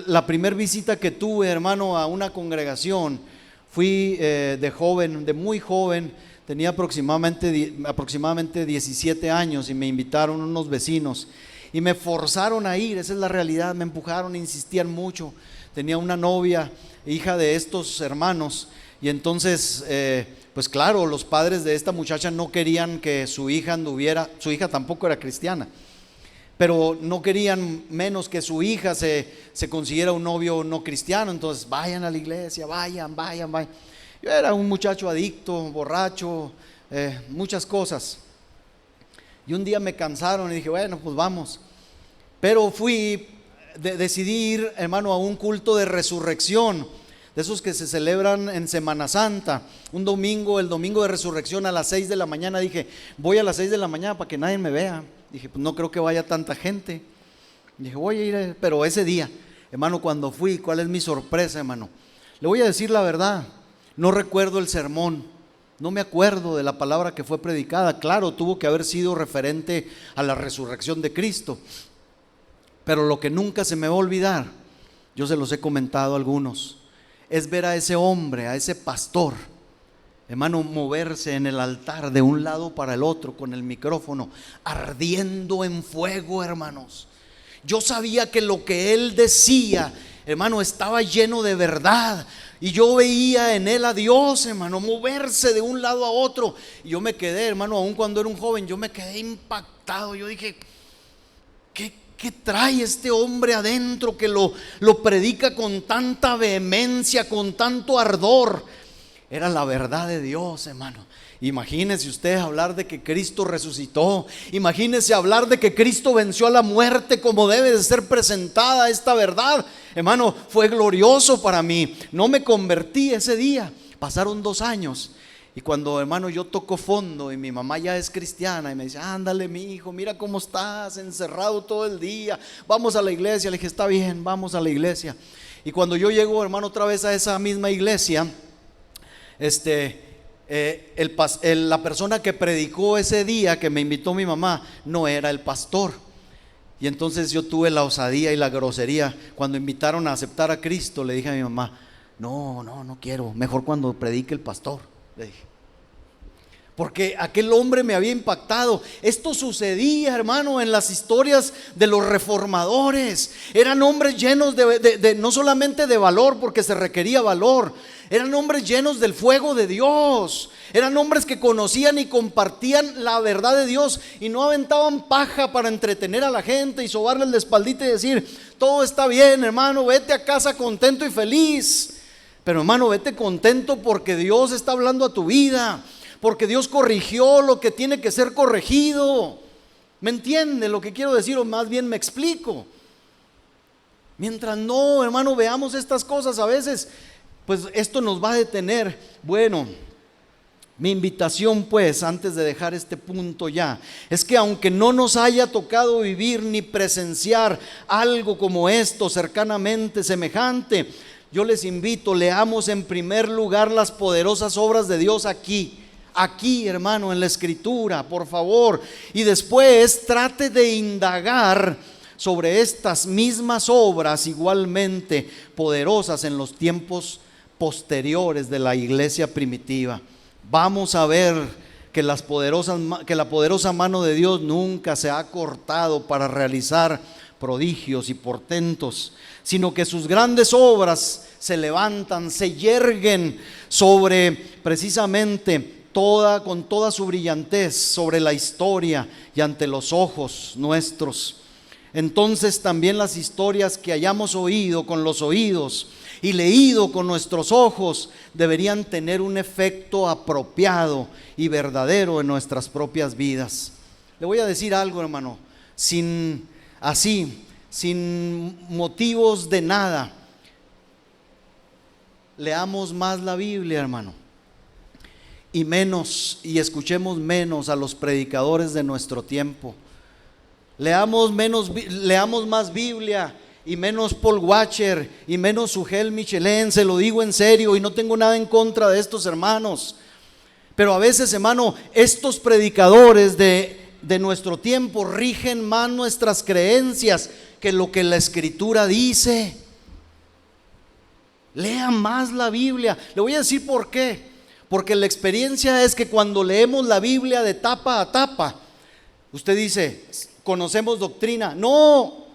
la primera visita que tuve, hermano, a una congregación, fui de joven, de muy joven. Tenía aproximadamente 17 años, y me invitaron unos vecinos y me forzaron a ir. Esa es la realidad, me empujaron, insistían mucho. Tenía una novia, hija de estos hermanos, y entonces pues claro, los padres de esta muchacha no querían que su hija anduviera. Su hija tampoco era cristiana, pero no querían menos que su hija se consiguiera un novio no cristiano. Entonces, vayan a la iglesia, vayan. Yo era un muchacho adicto, borracho, muchas cosas. Y un día me cansaron y dije: bueno, pues vamos. Pero decidí ir, hermano, a un culto de resurrección, de esos que se celebran en Semana Santa. Un domingo, el domingo de resurrección, a las 6 de la mañana. Dije: voy a las 6 de la mañana para que nadie me vea. Dije: pues no creo que vaya tanta gente. Dije: voy a ir. Pero ese día, hermano, cuando fui, ¿cuál es mi sorpresa, hermano? Le voy a decir la verdad. No recuerdo el sermón, no me acuerdo de la palabra que fue predicada. Claro, tuvo que haber sido referente a la resurrección de Cristo, pero lo que nunca se me va a olvidar, yo se los he comentado a algunos, es ver a ese hombre, a ese pastor, hermano, moverse en el altar de un lado para el otro con el micrófono, ardiendo en fuego, hermanos. Yo sabía que lo que él decía, hermano, estaba lleno de verdad. Y yo veía en él a Dios, hermano, moverse de un lado a otro. Y yo me quedé, hermano, aún cuando era un joven, yo me quedé impactado. Yo dije: ¿qué trae este hombre adentro que lo predica con tanta vehemencia, con tanto ardor? Era la verdad de Dios, hermano. Imagínese usted hablar de que Cristo resucitó. Imagínese hablar de que Cristo venció a la muerte, como debe de ser presentada esta verdad. Hermano, fue glorioso para mí. No me convertí ese día. Pasaron 2 años Y cuando, hermano, yo toco fondo y mi mamá ya es cristiana y me dice, ándale mi hijo, mira cómo estás encerrado todo el día, vamos a la iglesia. Le dije, está bien, vamos a la iglesia. Y cuando yo llego, hermano, otra vez a esa misma iglesia, la persona que predicó ese día, que me invitó mi mamá, no era el pastor. Y entonces yo tuve la osadía y la grosería. Cuando invitaron a aceptar a Cristo, le dije a mi mamá, no quiero, mejor cuando predique el pastor, le dije. Porque aquel hombre me había impactado. Esto sucedía, hermano, en las historias de los reformadores. Eran hombres llenos de no solamente de valor, porque se requería valor. Eran hombres llenos del fuego de Dios. Eran hombres que conocían y compartían la verdad de Dios y no aventaban paja para entretener a la gente y sobarles la espaldita y decir, todo está bien, hermano, vete a casa contento y feliz. Pero, hermano, vete contento porque Dios está hablando a tu vida, porque Dios corrigió lo que tiene que ser corregido. ¿Me entiende lo que quiero decir? O más bien me explico. Mientras no, hermano, veamos estas cosas a veces, pues esto nos va a detener. Bueno, mi invitación pues, antes de dejar este punto ya, es que aunque no nos haya tocado vivir ni presenciar algo como esto cercanamente semejante, yo les invito, leamos en primer lugar las poderosas obras de Dios aquí, hermano, en la Escritura, por favor. Y después trate de indagar sobre estas mismas obras igualmente poderosas en los tiempos posteriores de la iglesia primitiva. Vamos a ver que la poderosa mano de Dios nunca se ha cortado para realizar prodigios y portentos, sino que sus grandes obras se levantan, se yerguen sobre precisamente con toda su brillantez sobre la historia y ante los ojos nuestros. Entonces también las historias que hayamos oído con los oídos y leído con nuestros ojos deberían tener un efecto apropiado y verdadero en nuestras propias vidas. Le voy a decir algo, hermano, sin motivos de nada. Leamos más la Biblia, hermano, y escuchemos menos a los predicadores de nuestro tiempo. Leamos más Biblia y menos Paul Washer y menos Sugel Michelén. Se lo digo en serio y no tengo nada en contra de estos hermanos, pero a veces, hermano, estos predicadores de nuestro tiempo rigen más nuestras creencias que lo que la Escritura dice. Lean más la Biblia. Le voy a decir por qué. Porque la experiencia es que cuando leemos la Biblia de tapa a tapa, usted dice, conocemos doctrina. No,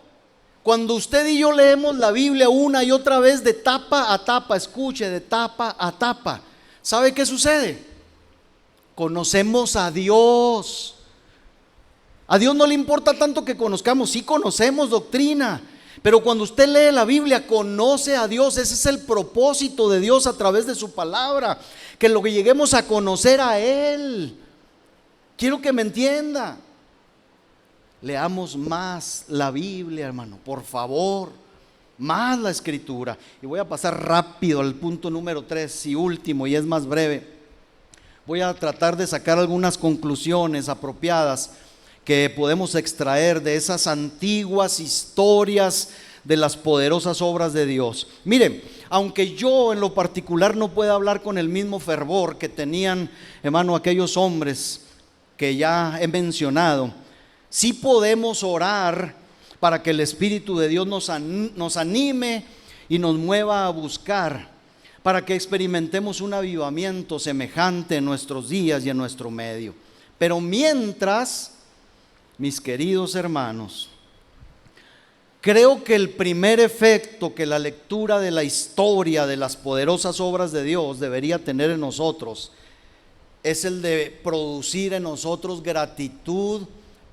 cuando usted y yo leemos la Biblia una y otra vez de tapa a tapa, escuche, de tapa a tapa, ¿sabe qué sucede? Conocemos a Dios. A Dios no le importa tanto que conozcamos, sí conocemos doctrina, pero cuando usted lee la Biblia, conoce a Dios. Ese es el propósito de Dios a través de su palabra, que lo que lleguemos a conocer a Él. Quiero que me entienda. Leamos más la Biblia, hermano, por favor, más la Escritura. Y voy a pasar rápido al punto número 3 y último, y es más breve. Voy a tratar de sacar algunas conclusiones apropiadas que podemos extraer de esas antiguas historias de las poderosas obras de Dios. Miren, aunque yo en lo particular no pueda hablar con el mismo fervor que tenían, hermano, aquellos hombres que ya he mencionado, sí podemos orar para que el Espíritu de Dios nos anime y nos mueva a buscar, para que experimentemos un avivamiento semejante en nuestros días y en nuestro medio. Pero mientras, mis queridos hermanos, creo que el primer efecto que la lectura de la historia de las poderosas obras de Dios debería tener en nosotros es el de producir en nosotros gratitud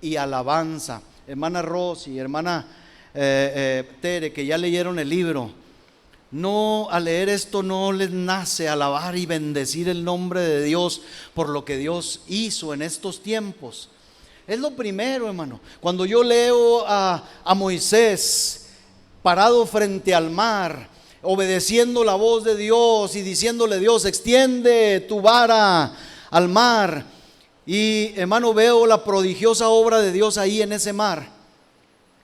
y alabanza. Hermana Rosy, hermana Tere, que ya leyeron el libro, no, al leer esto no les nace alabar y bendecir el nombre de Dios por lo que Dios hizo en estos tiempos. Es lo primero, hermano. Cuando yo leo a Moisés parado frente al mar, obedeciendo la voz de Dios y diciéndole: Dios, extiende tu vara al mar. Y hermano, veo la prodigiosa obra de Dios ahí en ese mar.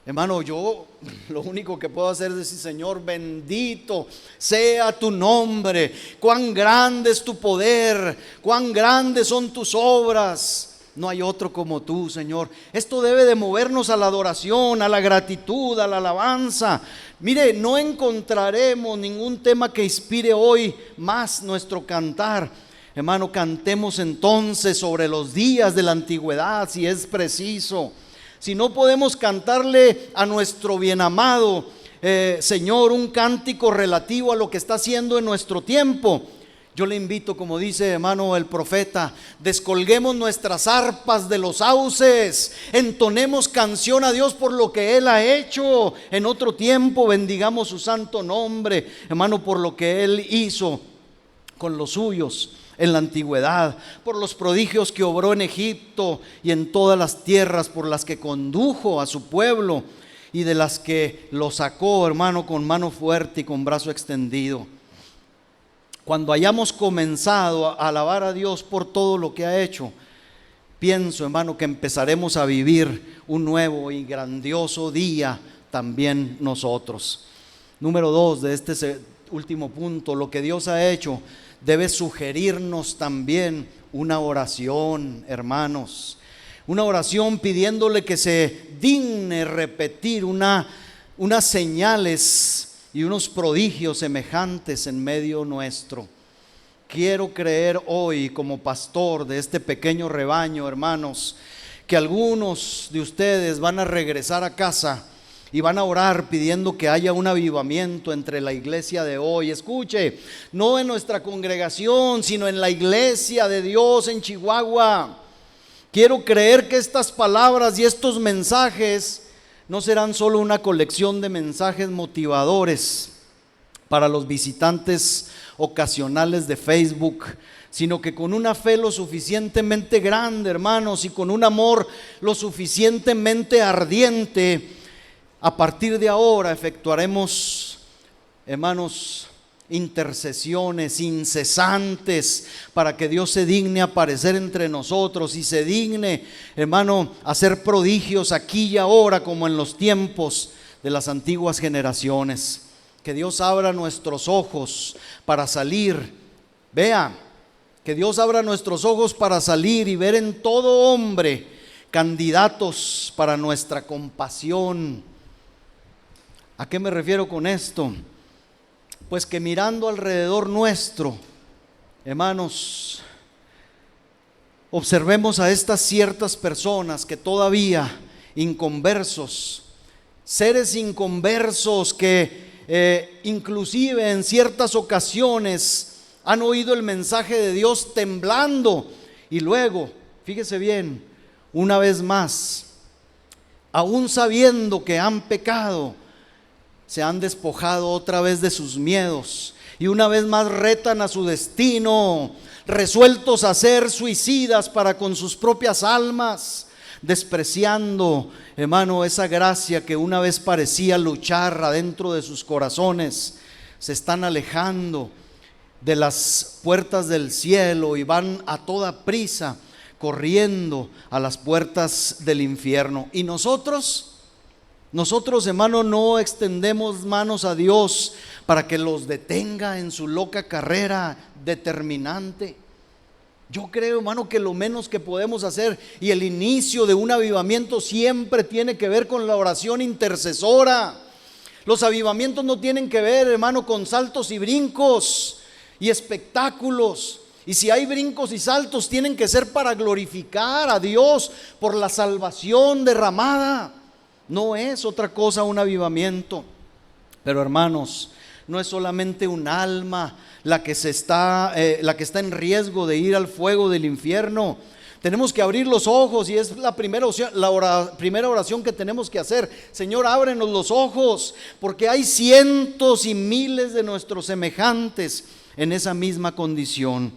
Hermano, yo lo único que puedo hacer es decir: Señor, bendito sea tu nombre, cuán grande es tu poder, cuán grandes son tus obras. No hay otro como tú, Señor. Esto debe de movernos a la adoración, a la gratitud, a la alabanza. Mire, no encontraremos ningún tema que inspire hoy más nuestro cantar. Hermano, cantemos entonces sobre los días de la antigüedad, si es preciso. Si no podemos cantarle a nuestro bien amado Señor un cántico relativo a lo que está haciendo en nuestro tiempo, yo le invito, como dice hermano el profeta: descolguemos nuestras arpas de los sauces, entonemos canción a Dios por lo que Él ha hecho en otro tiempo, bendigamos su santo nombre, hermano, por lo que Él hizo con los suyos en la antigüedad, por los prodigios que obró en Egipto y en todas las tierras por las que condujo a su pueblo y de las que lo sacó, hermano, con mano fuerte y con brazo extendido. Cuando hayamos comenzado a alabar a Dios por todo lo que ha hecho, pienso, hermano, que empezaremos a vivir un nuevo y grandioso día también nosotros. Número 2 de este último punto: lo que Dios ha hecho debe sugerirnos también una oración, hermanos. Una oración pidiéndole que se digne repetir unas señales y unos prodigios semejantes en medio nuestro. Quiero creer hoy, como pastor de este pequeño rebaño, hermanos, que algunos de ustedes van a regresar a casa y van a orar pidiendo que haya un avivamiento entre la iglesia de hoy. Escuche, no en nuestra congregación, sino en la iglesia de Dios en Chihuahua. Quiero creer que estas palabras y estos mensajes no serán solo una colección de mensajes motivadores para los visitantes ocasionales de Facebook, sino que con una fe lo suficientemente grande, hermanos, y con un amor lo suficientemente ardiente, a partir de ahora efectuaremos, hermanos, intercesiones incesantes para que Dios se digne aparecer entre nosotros y se digne, hermano, hacer prodigios aquí y ahora como en los tiempos de las antiguas generaciones. Que Dios abra nuestros ojos para salir. Vea, que Dios abra nuestros ojos para salir y ver en todo hombre candidatos para nuestra compasión. ¿A qué me refiero con esto? Pues que mirando alrededor nuestro, hermanos, observemos a estas ciertas personas que todavía inconversos, seres inconversos que inclusive en ciertas ocasiones han oído el mensaje de Dios temblando, y luego, fíjese bien, una vez más, aún sabiendo que han pecado, se han despojado otra vez de sus miedos y una vez más retan a su destino, resueltos a ser suicidas para con sus propias almas, despreciando, hermano, esa gracia que una vez parecía luchar adentro de sus corazones. Se están alejando de las puertas del cielo y van a toda prisa corriendo a las puertas del infierno. Y nosotros, hermano, no extendemos manos a Dios para que los detenga en su loca carrera determinante. Yo creo, hermano, que lo menos que podemos hacer, y el inicio de un avivamiento siempre tiene que ver con la oración intercesora. Los avivamientos no tienen que ver, hermano, con saltos y brincos y espectáculos. Y si hay brincos y saltos, tienen que ser para glorificar a Dios por la salvación derramada. No es otra cosa un avivamiento. Pero hermanos, no es solamente un alma la que está en riesgo de ir al fuego del infierno. Tenemos que abrir los ojos, y es la primera oración que tenemos que hacer. Señor, ábrenos los ojos, porque hay cientos y miles de nuestros semejantes en esa misma condición.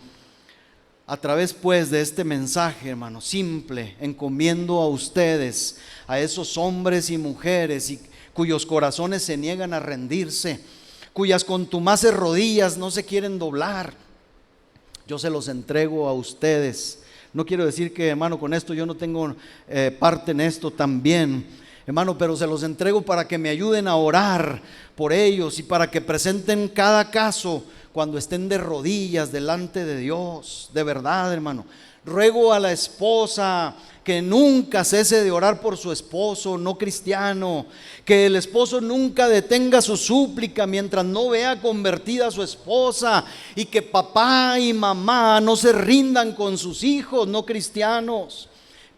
A través pues de este mensaje, hermano, simple, encomiendo a ustedes, a esos hombres y mujeres cuyos corazones se niegan a rendirse, cuyas contumaces rodillas no se quieren doblar. Yo se los entrego a ustedes. No quiero decir que, hermano, con esto yo no tengo parte en esto también, hermano, pero se los entrego para que me ayuden a orar por ellos y para que presenten cada caso cuando estén de rodillas delante de Dios. De verdad, hermano, ruego a la esposa que nunca cese de orar por su esposo no cristiano, que el esposo nunca detenga su súplica mientras no vea convertida a su esposa, y que papá y mamá no se rindan con sus hijos no cristianos.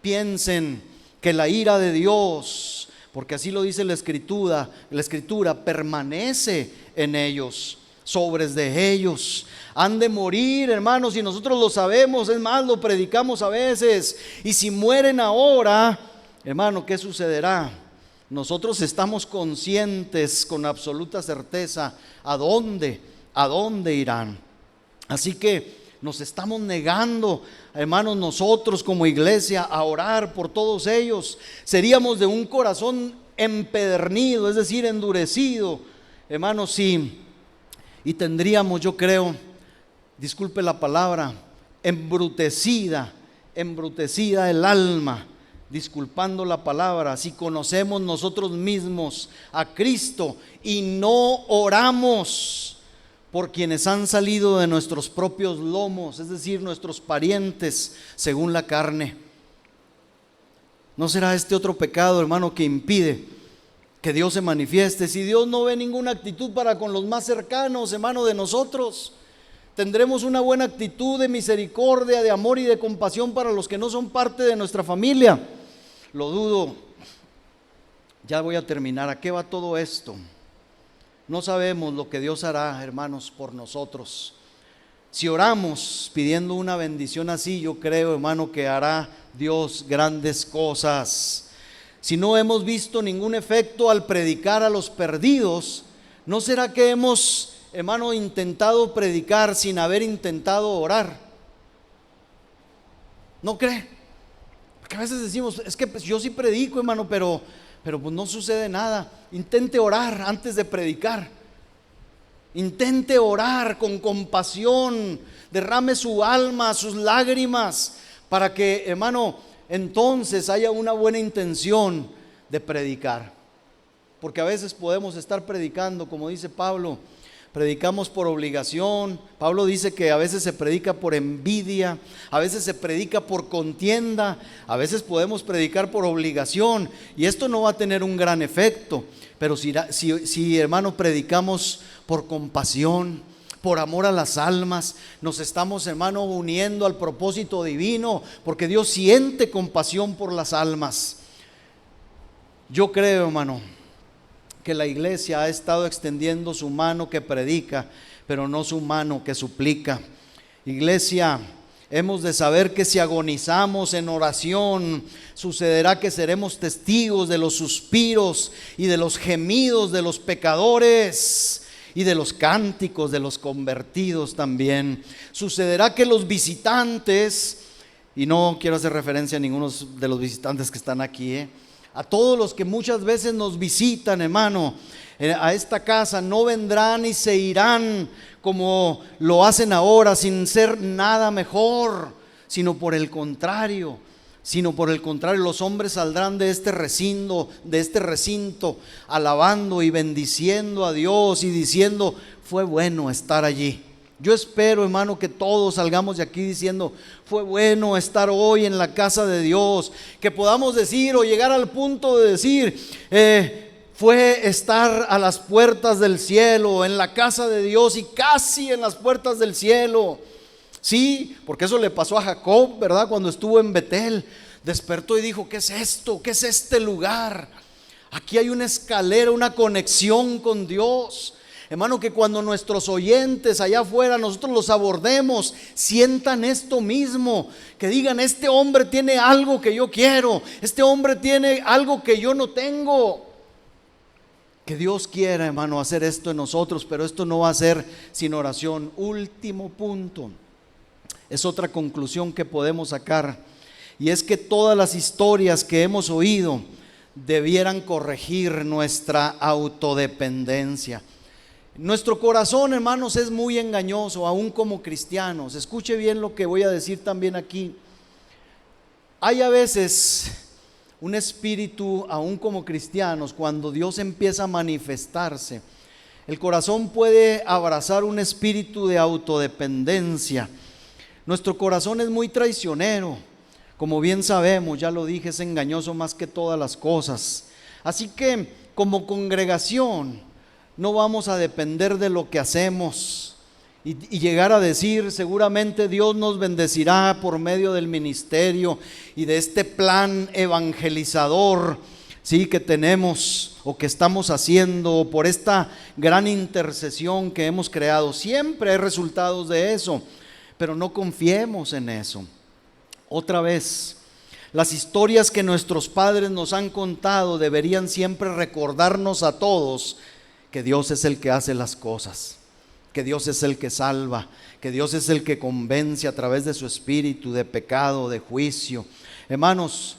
Piensen que la ira de Dios, porque así lo dice la escritura permanece en ellos, sobres de ellos. Han de morir, hermanos, y nosotros lo sabemos, es más, lo predicamos a veces. Y si mueren ahora, hermano, ¿qué sucederá? Nosotros estamos conscientes con absoluta certeza a dónde irán. Así que nos estamos negando, hermanos, nosotros como iglesia a orar por todos ellos. Seríamos de un corazón empedernido, es decir, endurecido, hermanos, sí. Y tendríamos, yo creo, disculpe la palabra, embrutecida el alma, disculpando la palabra, si conocemos nosotros mismos a Cristo y no oramos por quienes han salido de nuestros propios lomos, es decir, nuestros parientes según la carne. ¿No será este otro pecado, hermano, que impide que Dios se manifieste? Si Dios no ve ninguna actitud para con los más cercanos, hermano, de nosotros, tendremos una buena actitud de misericordia, de amor y de compasión para los que no son parte de nuestra familia. Lo dudo. Ya voy a terminar. ¿A qué va todo esto? No sabemos lo que Dios hará, hermanos, por nosotros. Si oramos pidiendo una bendición así, yo creo, hermano, que hará Dios grandes cosas. Si no hemos visto ningún efecto al predicar a los perdidos, ¿no será que hemos, hermano, intentado predicar sin haber intentado orar? ¿No cree? Porque a veces decimos, es que pues yo sí predico, hermano, pero pues no sucede nada. Intente orar antes de predicar. Intente orar con compasión, derrame su alma, sus lágrimas, para que, hermano, entonces haya una buena intención de predicar. Porque a veces podemos estar predicando, como dice Pablo, predicamos por obligación. Pablo dice que a veces se predica por envidia, a veces se predica por contienda, a veces podemos predicar por obligación, y esto no va a tener un gran efecto. Pero si hermano, predicamos por compasión, por amor a las almas, nos estamos, hermano, uniendo al propósito divino, porque Dios siente compasión por las almas. Yo creo, hermano, que la iglesia ha estado extendiendo su mano que predica, pero no su mano que suplica. Iglesia, hemos de saber que si agonizamos en oración, sucederá que seremos testigos de los suspiros y de los gemidos de los pecadores y de los cánticos de los convertidos también. Sucederá que los visitantes, y no quiero hacer referencia a ninguno de los visitantes que están aquí, a todos los que muchas veces nos visitan, hermano, a esta casa, no vendrán y se irán como lo hacen ahora, sin ser nada mejor, sino por el contrario, los hombres saldrán de este recinto, alabando y bendiciendo a Dios y diciendo, fue bueno estar allí. Yo espero, hermano, que todos salgamos de aquí diciendo, fue bueno estar hoy en la casa de Dios, que podamos decir o llegar al punto de decir, fue estar a las puertas del cielo, en la casa de Dios y casi en las puertas del cielo. Sí, porque eso le pasó a Jacob, ¿verdad? Cuando estuvo en Betel, despertó y dijo, ¿qué es esto? ¿Qué es este lugar? Aquí hay una escalera, una conexión con Dios. Hermano, que cuando nuestros oyentes allá afuera nosotros los abordemos, sientan esto mismo, que digan, este hombre tiene algo que yo quiero, este hombre tiene algo que yo no tengo. Que Dios quiera, hermano, hacer esto en nosotros, pero esto no va a ser sin oración. Último punto, es otra conclusión que podemos sacar, y es que todas las historias que hemos oído debieran corregir nuestra autodependencia. Nuestro corazón, hermanos, es muy engañoso, aún como cristianos. Escuche bien lo que voy a decir también aquí. Hay a veces un espíritu, aún como cristianos, cuando Dios empieza a manifestarse, el corazón puede abrazar un espíritu de autodependencia. Nuestro corazón es muy traicionero, como bien sabemos, ya lo dije, es engañoso más que todas las cosas. Así que como congregación no vamos a depender de lo que hacemos y llegar a decir, seguramente Dios nos bendecirá por medio del ministerio y de este plan evangelizador, sí, que tenemos o que estamos haciendo, o por esta gran intercesión que hemos creado. Siempre hay resultados de eso, pero no confiemos en eso. Otra vez, las historias que nuestros padres nos han contado deberían siempre recordarnos a todos que Dios es el que hace las cosas, que Dios es el que salva, que Dios es el que convence a través de su espíritu de pecado, de juicio. Hermanos,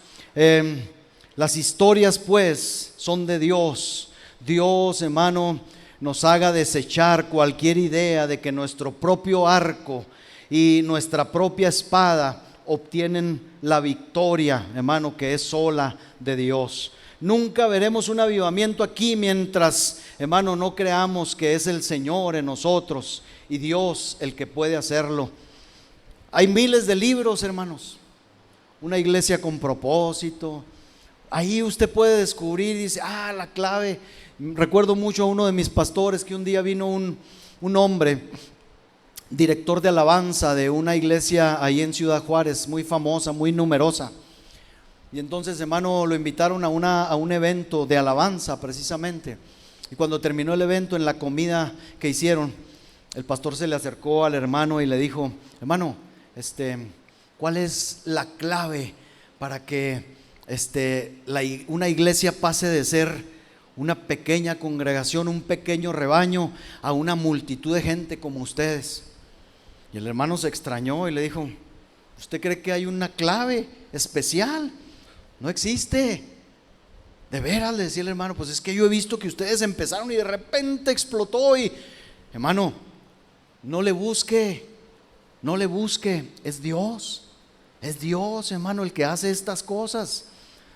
las historias pues son de Dios. Dios, hermano, nos haga desechar cualquier idea de que nuestro propio arco y nuestra propia espada obtienen la victoria, hermano, que es sola de Dios. Nunca veremos un avivamiento aquí mientras, hermano, no creamos que es el Señor en nosotros y Dios el que puede hacerlo. Hay miles de libros, hermanos. Una iglesia con propósito. Ahí usted puede descubrir y dice, la clave. Recuerdo mucho a uno de mis pastores que un día vino un hombre, director de alabanza de una iglesia ahí en Ciudad Juárez, muy famosa, muy numerosa. Y entonces, hermano, lo invitaron a un evento de alabanza precisamente. Y cuando terminó el evento, en la comida que hicieron, el pastor se le acercó al hermano y le dijo, hermano, ¿cuál es la clave para que una iglesia pase de ser una pequeña congregación, un pequeño rebaño, a una multitud de gente como ustedes? Y el hermano se extrañó y le dijo, ¿usted cree que hay una clave especial? No existe. De veras, le decía el hermano, pues es que yo he visto que ustedes empezaron y de repente explotó. Y hermano, no le busque, es Dios, hermano, el que hace estas cosas.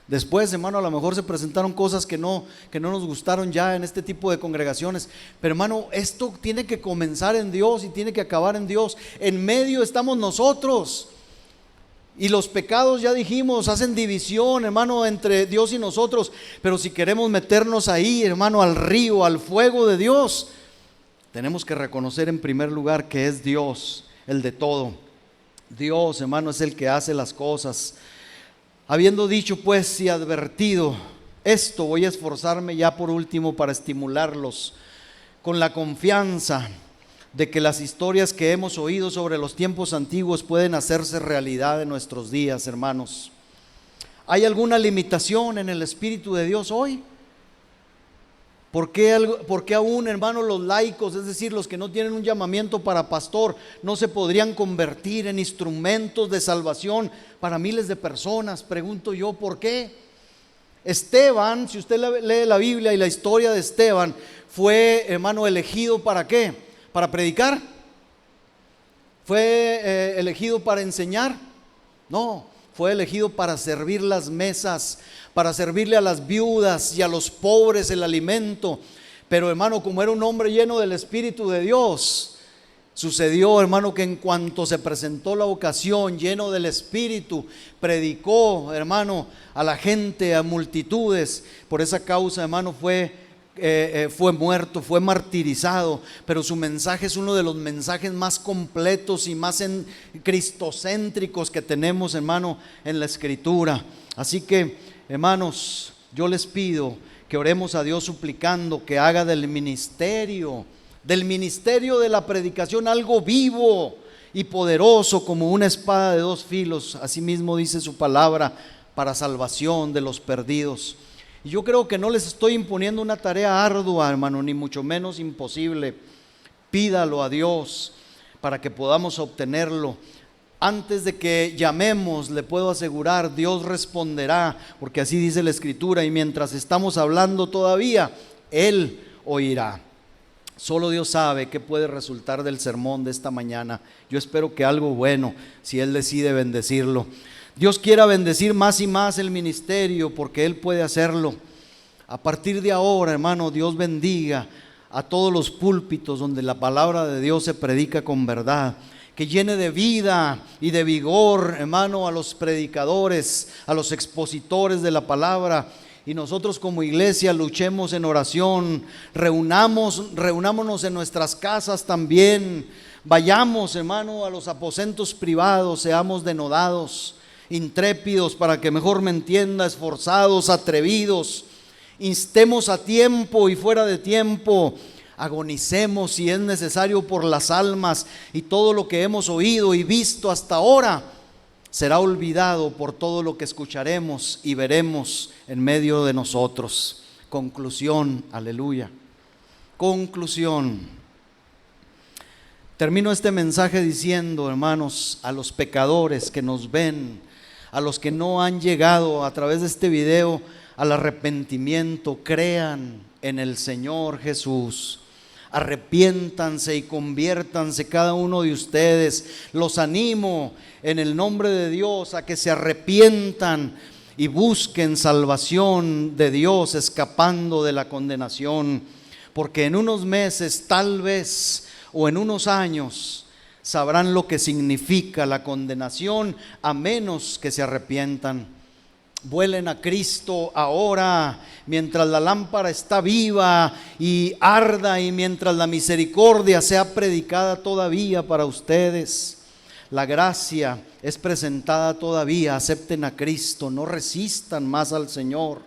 Después, hermano, a lo mejor se presentaron cosas que no nos gustaron ya en este tipo de congregaciones. Pero hermano, esto tiene que comenzar en Dios y tiene que acabar en Dios. En medio estamos nosotros. Y los pecados, ya dijimos, hacen división, hermano, entre Dios y nosotros. Pero si queremos meternos ahí, hermano, al río, al fuego de Dios, tenemos que reconocer en primer lugar que es Dios el de todo. Dios, hermano, es el que hace las cosas. Habiendo dicho pues y advertido esto, voy a esforzarme ya por último para estimularlos con la confianza de que las historias que hemos oído sobre los tiempos antiguos pueden hacerse realidad en nuestros días, hermanos. ¿Hay alguna limitación en el Espíritu de Dios hoy? ¿Por qué aún, hermanos, los laicos, es decir, los que no tienen un llamamiento para pastor, no se podrían convertir en instrumentos de salvación para miles de personas? Pregunto yo, ¿por qué? Esteban, si usted lee la Biblia y la historia de Esteban, fue, hermano, elegido ¿para qué? ¿Para predicar? ¿Fue elegido para enseñar? No, fue elegido para servir las mesas, para servirle a las viudas y a los pobres el alimento. Pero hermano, como era un hombre lleno del Espíritu de Dios, sucedió, hermano, que en cuanto se presentó la ocasión, lleno del Espíritu, predicó, hermano, a la gente, a multitudes. Por esa causa, hermano, fue muerto, fue martirizado, pero su mensaje es uno de los mensajes más completos y más cristocéntricos que tenemos, hermano, en la Escritura. Así que, hermanos, yo les pido que oremos a Dios suplicando que haga del ministerio de la predicación algo vivo y poderoso como una espada de dos filos. Así mismo dice su palabra, para salvación de los perdidos. Y yo creo que no les estoy imponiendo una tarea ardua, hermano, ni mucho menos imposible. Pídalo a Dios para que podamos obtenerlo. Antes de que llamemos, le puedo asegurar, Dios responderá, porque así dice la Escritura, y mientras estamos hablando todavía, Él oirá. Solo Dios sabe qué puede resultar del sermón de esta mañana. Yo espero que algo bueno, si Él decide bendecirlo. Dios quiera bendecir más y más el ministerio, porque Él puede hacerlo. A partir de ahora, hermano, Dios bendiga a todos los púlpitos donde la palabra de Dios se predica con verdad. Que llene de vida y de vigor, hermano, a los predicadores, a los expositores de la palabra. Y nosotros como iglesia luchemos en oración, reunámonos en nuestras casas también. Vayamos, hermano, a los aposentos privados, seamos denodados, intrépidos, para que mejor me entienda, esforzados, atrevidos. Instemos a tiempo y fuera de tiempo. Agonicemos si es necesario por las almas, y todo lo que hemos oído y visto hasta ahora será olvidado por todo lo que escucharemos y veremos en medio de nosotros. Conclusión, aleluya. Conclusión. Termino este mensaje diciendo, hermanos, a los pecadores que nos ven, a los que no han llegado a través de este video al arrepentimiento, crean en el Señor Jesús. Arrepiéntanse y conviértanse cada uno de ustedes. Los animo en el nombre de Dios a que se arrepientan y busquen salvación de Dios, escapando de la condenación, porque en unos meses, tal vez, o en unos años, sabrán lo que significa la condenación, a menos que se arrepientan. Vuelen a Cristo ahora, mientras la lámpara está viva y arda, y mientras la misericordia sea predicada todavía para ustedes. La gracia es presentada todavía. Acepten a Cristo, no resistan más al Señor.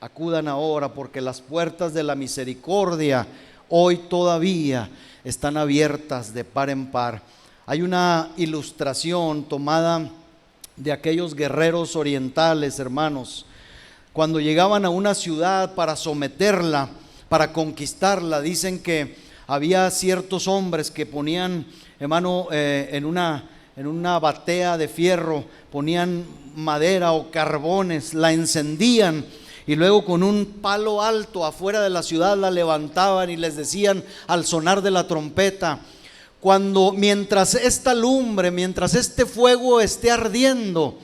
Acudan ahora, porque las puertas de la misericordia hoy todavía están abiertas de par en par. Hay una ilustración tomada de aquellos guerreros orientales, hermanos, cuando llegaban a una ciudad para someterla, para conquistarla. Dicen que había ciertos hombres que ponían, hermano, en una batea de fierro, ponían madera o carbones, la encendían, y luego con un palo alto afuera de la ciudad la levantaban y les decían al sonar de la trompeta: mientras esta lumbre, mientras este fuego esté ardiendo,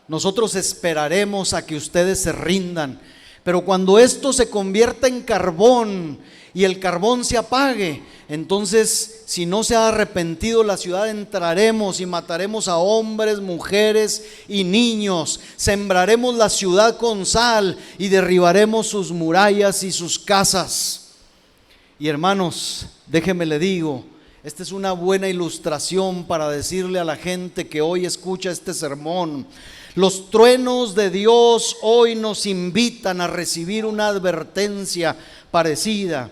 nosotros esperaremos a que ustedes se rindan. Pero cuando esto se convierta en carbón y el carbón se apague, entonces, si no se ha arrepentido la ciudad, entraremos y mataremos a hombres, mujeres y niños. Sembraremos la ciudad con sal y derribaremos sus murallas y sus casas. Y hermanos, déjeme le digo, esta es una buena ilustración para decirle a la gente que hoy escucha este sermón: los truenos de Dios hoy nos invitan a recibir una advertencia parecida,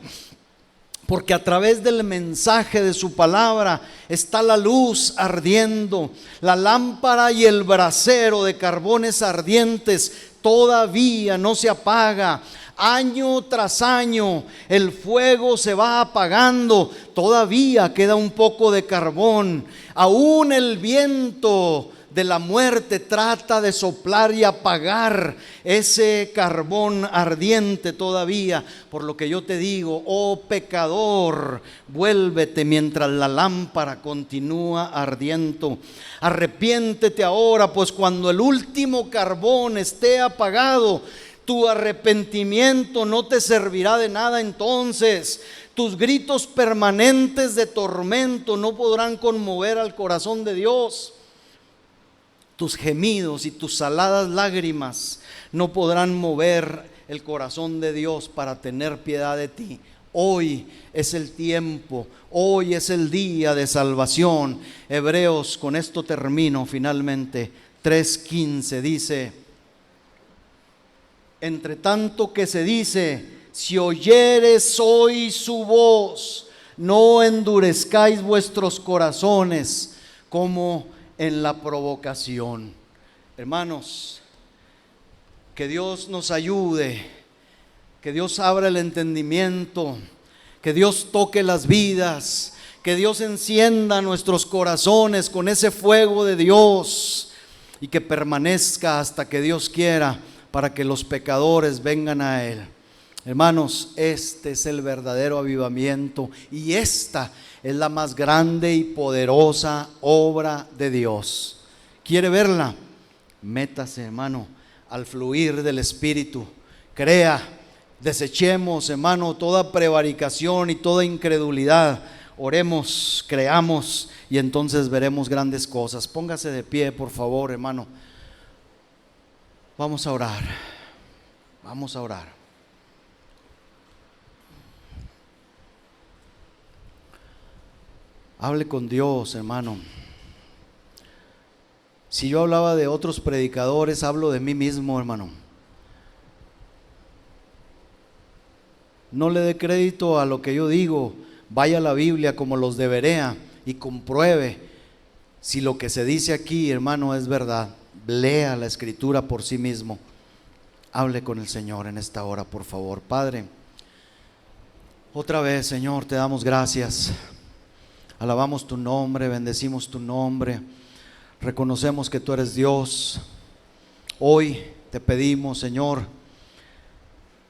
porque a través del mensaje de su palabra está la luz ardiendo. La lámpara y el brasero de carbones ardientes todavía no se apaga. Año tras año el fuego se va apagando, todavía queda un poco de carbón. Aún el viento de la muerte trata de soplar y apagar ese carbón ardiente todavía. Por lo que yo te digo, oh pecador, vuélvete mientras la lámpara continúa ardiendo. Arrepiéntete ahora, pues cuando el último carbón esté apagado, tu arrepentimiento no te servirá de nada. Entonces tus gritos permanentes de tormento no podrán conmover al corazón de Dios. Tus gemidos y tus saladas lágrimas no podrán mover el corazón de Dios para tener piedad de ti. Hoy es el tiempo, hoy es el día de salvación. Hebreos, con esto termino finalmente, 3:15 dice: entre tanto que se dice, si oyeres hoy su voz, no endurezcáis vuestros corazones como en la provocación. Hermanos, que Dios nos ayude, que Dios abra el entendimiento, que Dios toque las vidas, que Dios encienda nuestros corazones con ese fuego de Dios, y que permanezca hasta que Dios quiera, para que los pecadores vengan a Él. Hermanos, este es el verdadero avivamiento y esta es la más grande y poderosa obra de Dios. ¿Quiere verla? Métase, hermano, al fluir del Espíritu. Crea, desechemos, hermano, toda prevaricación y toda incredulidad. Oremos, creamos y entonces veremos grandes cosas. Póngase de pie, por favor, hermano. Vamos a orar. Vamos a orar. Hable con Dios, hermano. Si yo hablaba de otros predicadores, hablo de mí mismo, hermano. No le dé crédito a lo que yo digo. Vaya a la Biblia como los de Berea y compruebe si lo que se dice aquí, hermano, es verdad. Lea la Escritura por sí mismo. Hable con el Señor en esta hora, por favor. Padre, otra vez, Señor, te damos gracias. Alabamos tu nombre, bendecimos tu nombre. Reconocemos que tú eres Dios. Hoy te pedimos, Señor,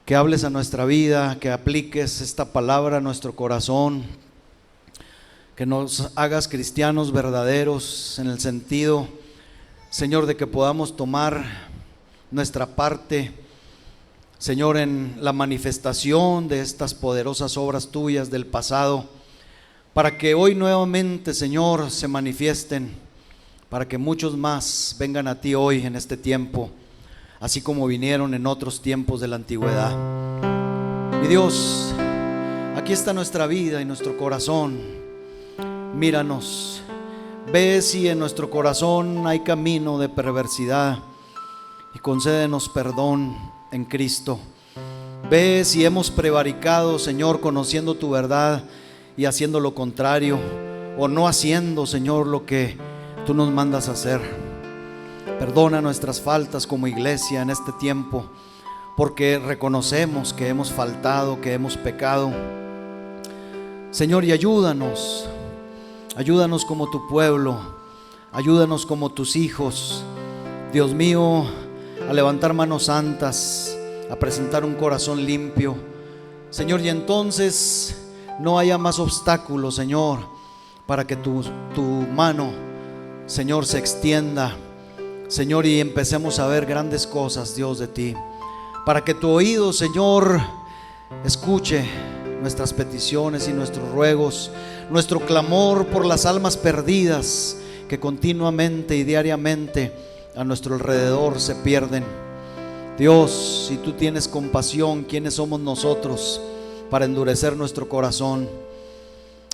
que hables a nuestra vida, que apliques esta palabra a nuestro corazón, que nos hagas cristianos verdaderos en el sentido, Señor, de que podamos tomar nuestra parte, Señor, en la manifestación de estas poderosas obras tuyas del pasado, para que hoy nuevamente, Señor, se manifiesten, para que muchos más vengan a ti hoy en este tiempo, así como vinieron en otros tiempos de la antigüedad. Mi Dios, aquí está nuestra vida y nuestro corazón. Míranos, ve si en nuestro corazón hay camino de perversidad y concédenos perdón en Cristo. Ve si hemos prevaricado, Señor, conociendo tu verdad y haciendo lo contrario, o no haciendo, Señor, lo que tú nos mandas hacer. Perdona nuestras faltas como iglesia en este tiempo, porque reconocemos que hemos faltado, que hemos pecado. Señor, y ayúdanos como tu pueblo, ayúdanos como tus hijos, Dios mío, a levantar manos santas, a presentar un corazón limpio, Señor, y entonces no haya más obstáculos, Señor, para que tu mano, Señor, se extienda, Señor, y empecemos a ver grandes cosas, Dios, de ti, para que tu oído, Señor, escuche nuestras peticiones y nuestros ruegos, nuestro clamor por las almas perdidas que continuamente y diariamente a nuestro alrededor se pierden. Dios, si tú tienes compasión, ¿quiénes somos nosotros para endurecer nuestro corazón?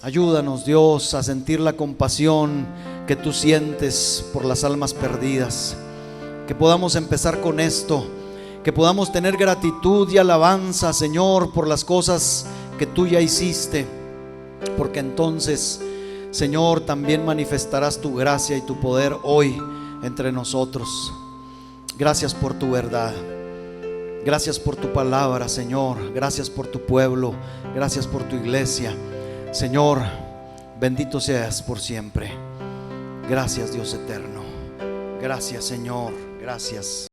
Ayúdanos, Dios, a sentir la compasión que tú sientes por las almas perdidas. Que podamos empezar con esto, que podamos tener gratitud y alabanza, Señor, por las cosas que tú ya hiciste, porque entonces, Señor, también manifestarás tu gracia y tu poder hoy entre nosotros. Gracias por tu verdad, gracias por tu palabra, Señor, gracias por tu pueblo, gracias por tu iglesia, Señor, bendito seas por siempre. Gracias, Dios eterno, gracias, Señor, gracias.